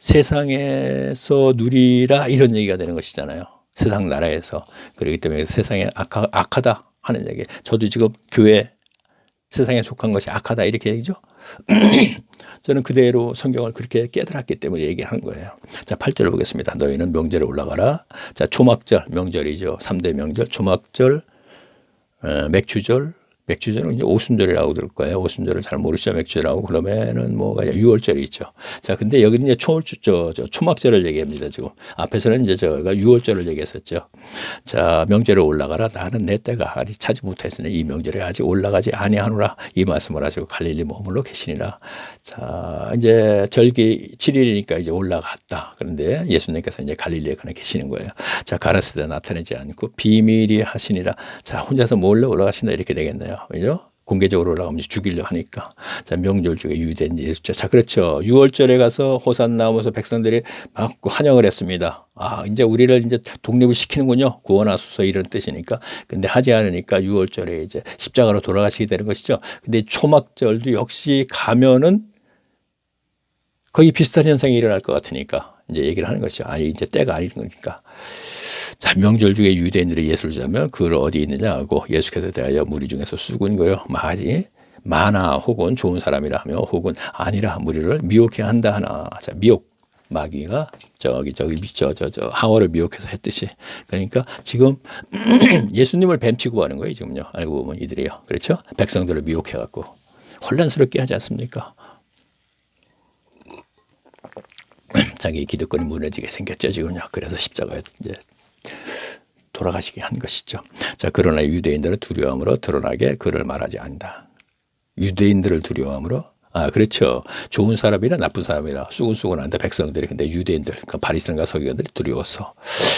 세상에서 누리라 이런 얘기가 되는 것이잖아요. 세상 나라에서. 그렇기 때문에 세상에 악하다 하는 얘기. 저도 지금 교회 세상에 속한 것이 악하다 이렇게 얘기죠. 저는 그대로 성경을 그렇게 깨달았기 때문에 얘기하는 거예요. 자, 8절을 보겠습니다. 너희는 명절에 올라가라. 자, 초막절 명절이죠. 3대 명절. 초막절, 맥주절. 맥주절은 이제 오순절이라고 들을 거예요. 오순절을 잘 모르시죠. 맥주절하고. 그러면은 뭐가 6월절이 있죠. 자, 근데 여기는 이제 초막절을 얘기합니다. 지금 앞에서는 이제 저가 6월절을 얘기했었죠. 자, 명절에 올라가라. 나는 내 때가 아직 차지 못했으니 이 명절에 아직 올라가지 아니하노라. 이 말씀을 하시고 갈릴리 머물러 계시니라. 자, 이제 절기 7일이니까 이제 올라갔다. 그런데 예수님께서 이제 갈릴리에 그냥 계시는 거예요. 자, 가라스다 나타내지 않고 비밀이 하시니라. 자, 혼자서 몰래 올라가신다 이렇게 되겠네요. 그죠? 공개적으로 올라가면 죽이려 하니까. 자, 명절 중에 유대인 예수죠. 자, 그렇죠. 6월절에 가서 호산나 하면서 백성들이 막 환영을 했습니다. 아, 이제 우리를 이제 독립을 시키는군요. 구원하소서 이런 뜻이니까. 근데 하지 않으니까 6월절에 이제 십자가로 돌아가시게 되는 것이죠. 근데 초막절도 역시 가면은 거의 비슷한 현상이 일어날 것 같으니까 이제 얘기를 하는 것이죠. 아니, 이제 때가 아닌 거니까. 자, 명절 중에 유대인들이 예수를 잡으면 그걸 어디 있느냐 하고 예수께서 대하여 무리 중에서 수군거려 마나 혹은 좋은 사람이라 하며 혹은 아니라 무리를 미혹해 한다 하나. 자, 미혹 마귀가 하와를 미혹해서 했듯이. 그러니까 지금 예수님을 뱀 취급하는 거예요. 지금요. 알고 보면 이들이요. 그렇죠? 백성들을 미혹해 갖고 혼란스럽게 하지 않습니까? 자기 기득권이 무너지게 생겼죠. 지금요. 그래서 십자가에 이제 돌아가시게 한 것이죠. 자, 그러나 유대인들은 두려움으로 드러나게 그를 말하지 않는다. 유대인들을 두려움으로. 아, 그렇죠. 좋은 사람이나 나쁜 사람이나 수군수군한데 백성들이. 근데 유대인들, 그러니까 바리새인과 서기관들이 두려웠어.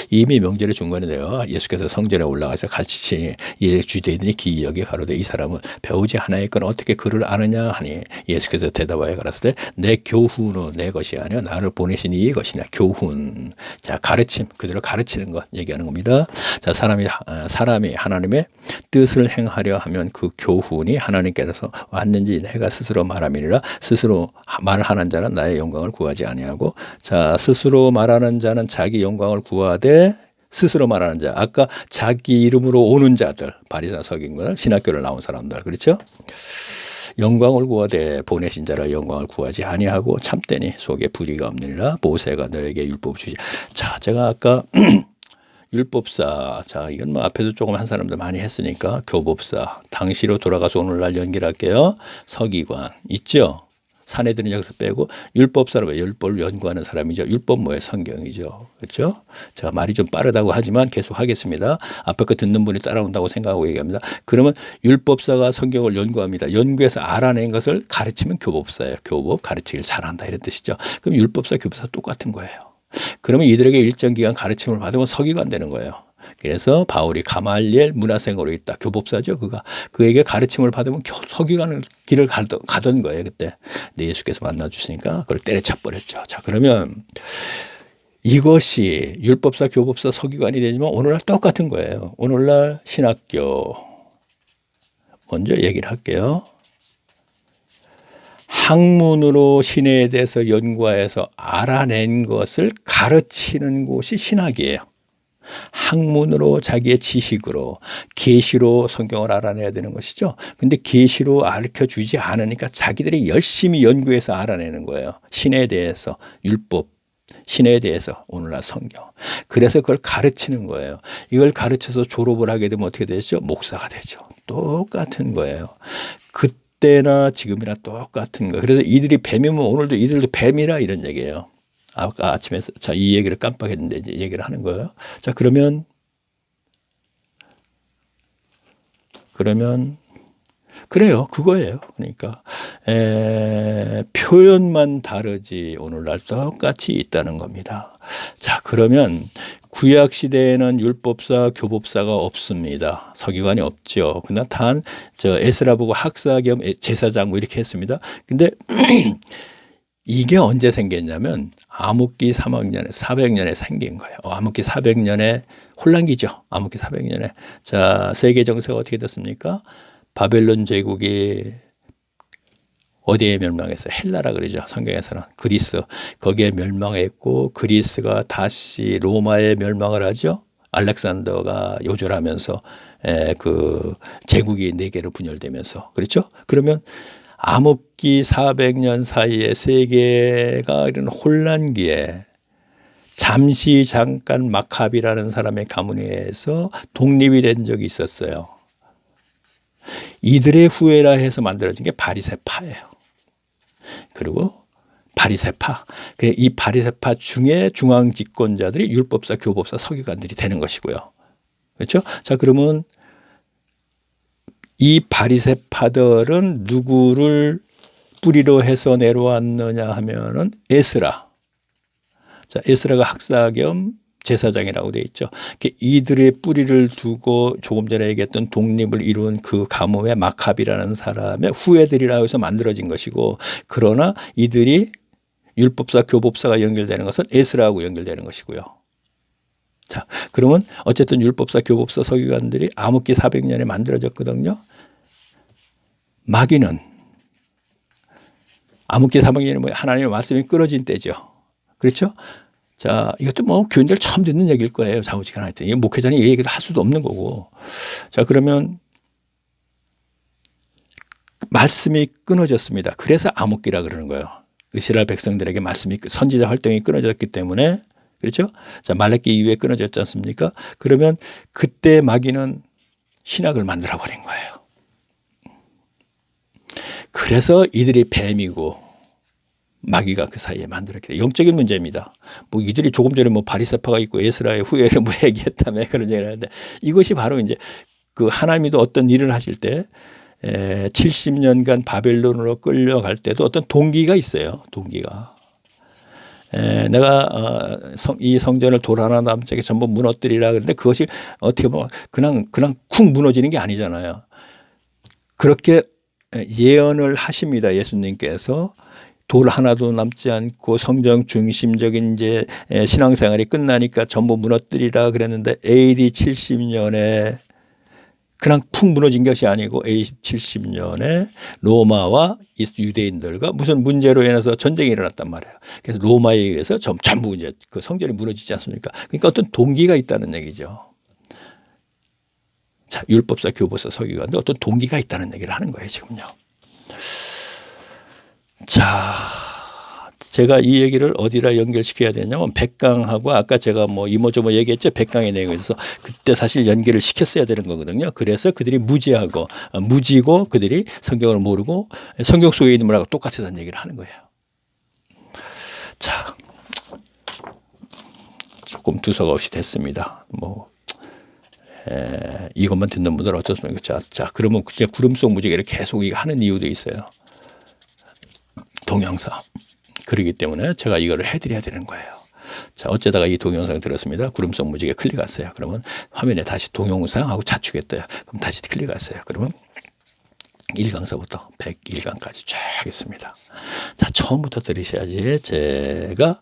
이미 명절의 중간인데요. 예수께서 성전에 올라가서 같이 유대인들이 기이하게 가로되 이 사람은 배우지 하나이건 어떻게 그를 아느냐 하니 예수께서 대답하여 가라사대 내 교훈은 내 것이 아니라 나를 보내신 이의 것이냐. 교훈. 자, 가르침. 그대로 가르치는 것 얘기하는 겁니다. 자, 사람이 하나님의 뜻을 행하려 하면 그 교훈이 하나님께서 왔는지 내가 스스로 말함이니라. 스스로 말하는 자는 나의 영광을 구하지 아니하고. 자, 스스로 말하는 자는 자기 영광을 구하되 스스로 말하는 자. 아까 자기 이름으로 오는 자들. 바리새인 서기관 신학교를 나온 사람들. 그렇죠? 영광을 구하되 보내신 자라 영광을 구하지 아니하고 참되니 속에 불의가 없느니라. 모세가 너에게 율법 주지. 자, 제가 아까 율법사. 자, 이건 뭐 앞에서 조금 한 사람들 많이 했으니까 교법사. 당시로 돌아가서 오늘날 연결할게요. 서기관 있죠. 사내들은 여기서 빼고 율법사로 왜 율법을 연구하는 사람이죠. 율법 뭐예요? 성경이죠. 그렇죠? 제가 말이 좀 빠르다고 하지만 계속 하겠습니다. 앞에 거 듣는 분이 따라온다고 생각하고 얘기합니다. 그러면 율법사가 성경을 연구합니다. 연구해서 알아낸 것을 가르치면 교법사예요. 교법 가르치기를 잘한다 이런 뜻이죠. 그럼 율법사, 교법사 똑같은 거예요. 그러면 이들에게 일정 기간 가르침을 받으면 서기관 되는 거예요. 그래서 바울이 가말리엘 문화생으로 있다. 교법사죠. 그에게 가르침을 받으면 서기관 길을 가던 거예요. 그때. 근데 예수께서 만나주시니까 그걸 때려쳐 버렸죠. 자, 그러면 이것이 율법사, 교법사, 서기관이 되지만 오늘날 똑같은 거예요. 오늘날 신학교. 먼저 얘기를 할게요. 학문으로 신에 대해서 연구해서 알아낸 것을 가르치는 곳이 신학이에요. 학문으로 자기의 지식으로 계시로 성경을 알아내야 되는 것이죠. 근데 계시로 가르쳐 주지 않으니까 자기들이 열심히 연구해서 알아내는 거예요. 신에 대해서 율법, 신에 대해서 오늘날 성경. 그래서 그걸 가르치는 거예요. 이걸 가르쳐서 졸업을 하게 되면 어떻게 되죠? 목사가 되죠. 똑같은 거예요. 그때나 지금이나 똑같은 거. 그래서 이들이 뱀이면 오늘도 이들도 뱀이라 이런 얘기예요. 아까 아침에 자, 이 얘기를 깜빡했는데 이제 얘기를 하는 거예요. 자, 그러면 그래요. 그거예요. 그러니까 표현만 다르지 오늘날 똑같이 있다는 겁니다. 자, 그러면 구약 시대에는 율법사, 교법사가 없습니다. 서기관이 없죠. 그러나 단 에스라 보고 학사 겸 제사장 뭐 이렇게 했습니다. 근데 이게 언제 생겼냐면 암흑기 3학년에 400년에 생긴 거예요. 암흑기 400년에 혼란기죠. 암흑기 400년에. 자, 세계 정세가 어떻게 됐습니까? 바벨론 제국이 어디에 멸망했어요? 헬라라 그러죠. 성경에서는 그리스. 거기에 멸망했고 그리스가 다시 로마에 멸망을 하죠. 알렉산더가 요절하면서 그 제국이 4개로 분열되면서 그렇죠. 그러면 암흑기 400년 사이에 세계가 이런 혼란기에 잠시 잠깐 마카비라는 사람의 가문에 의해서 독립이 된 적이 있었어요. 이들의 후예라 해서 만들어진 게 바리새파예요. 그리고 바리새파, 이 바리새파 중에 중앙 집권자들이 율법사, 교법사, 서기관들이 되는 것이고요. 그렇죠? 자, 그러면 이 바리새파들은 누구를 뿌리로 해서 내려왔느냐 하면은 에스라. 자, 에스라가 학사 겸 제사장이라고 되어 있죠. 이들의 뿌리를 두고 조금 전에 얘기했던 독립을 이룬 그 가문의 마카비라는 사람의 후예들이라고 해서 만들어진 것이고, 그러나 이들이 율법사, 교법사가 연결되는 것은 에스라하고 연결되는 것이고요. 자, 그러면 어쨌든 율법사, 교법사, 서기관들이 암흑기 400년에 만들어졌거든요. 마귀는 암흑기 400년에 뭐 하나님의 말씀이 끊어진 때죠. 그렇죠? 자, 이것도 뭐 교인들 처음 듣는 얘기일 거예요. 좌우지간 하여튼. 목회자는 이 얘기를 할 수도 없는 거고. 자, 그러면 말씀이 끊어졌습니다. 그래서 암흑기라 그러는 거예요. 이스라엘 백성들에게 말씀이, 선지자 활동이 끊어졌기 때문에. 그렇죠? 자, 말라기 이후에 끊어졌지 않습니까? 그러면 그때 마귀는 신학을 만들어 버린 거예요. 그래서 이들이 뱀이고 마귀가 그 사이에 만들었기 때문에 영적인 문제입니다. 뭐 이들이 조금 전에 뭐 바리새파가 있고 에스라의 후예를 뭐 얘기했다며 그런 얘기를 하는데, 이것이 바로 이제 그 하나님도 어떤 일을 하실 때 70년간 바벨론으로 끌려갈 때도 어떤 동기가 있어요. 동기가. 내가 이 성전을 돌 하나 남짝에 전부 무너뜨리라 그러는데, 그것이 어떻게 보면 그냥 쿵 무너지는 게 아니잖아요. 그렇게 예언을 하십니다. 예수님께서. 돌 하나도 남지 않고 성전 중심적인 이제 신앙생활이 끝나니까 전부 무너뜨리라 그랬는데, AD 70년에 그냥 푹 무너진 것이 아니고 AD 70년에 로마와 유대인들과 무슨 문제로 인해서 전쟁이 일어났단 말이에요. 그래서 로마에 의해서 전부 이제 그 성전이 무너지지 않습니까? 그러니까 어떤 동기가 있다는 얘기죠. 자, 율법사, 교법사, 서기관도 어떤 동기가 있다는 얘기를 하는 거예요, 지금요. 자, 제가 이 얘기를 어디라 연결시켜야 되냐면 백강하고 아까 제가 뭐 이모저모 얘기했죠. 백강의 내용에 있어서 그때 사실 연결을 시켰어야 되는 거거든요. 그래서 그들이 무지고 그들이 성경을 모르고 성경 속에 있는 문하고 똑같다는 얘기를 하는 거예요. 자, 조금 두서가 없이 됐습니다. 뭐 이것만 듣는 분들은 어떻습니까? 자, 그러면 이제 구름 속 무지개를 계속 하는 이유도 있어요. 동영상. 그러기 때문에 제가 이거를 해드려야 되는 거예요. 자, 어쩌다가 이 동영상 들었습니다. 구름 속 무지개 클릭했어요. 그러면 화면에 다시 동영상하고 자축했대요. 그럼 다시 클릭했어요. 그러면 1강서부터 101강까지 쫙 있습니다. 자, 처음부터 들으셔야지 제가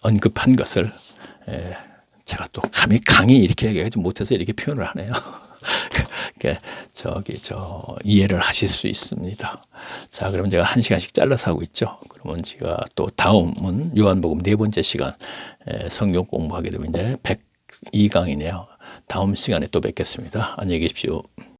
언급한 것을 제가 또 감히 강의 이렇게 얘기하지 못해서 이렇게 표현을 하네요. 이해를 하실 수 있습니다. 자, 그러면 제가 1시간씩 잘라서 하고 있죠. 그러면 제가 또 다음은 요한복음 4번째 시간 성경 공부하게 되면 이제 102강이네요. 다음 시간에 또 뵙겠습니다. 안녕히 계십시오.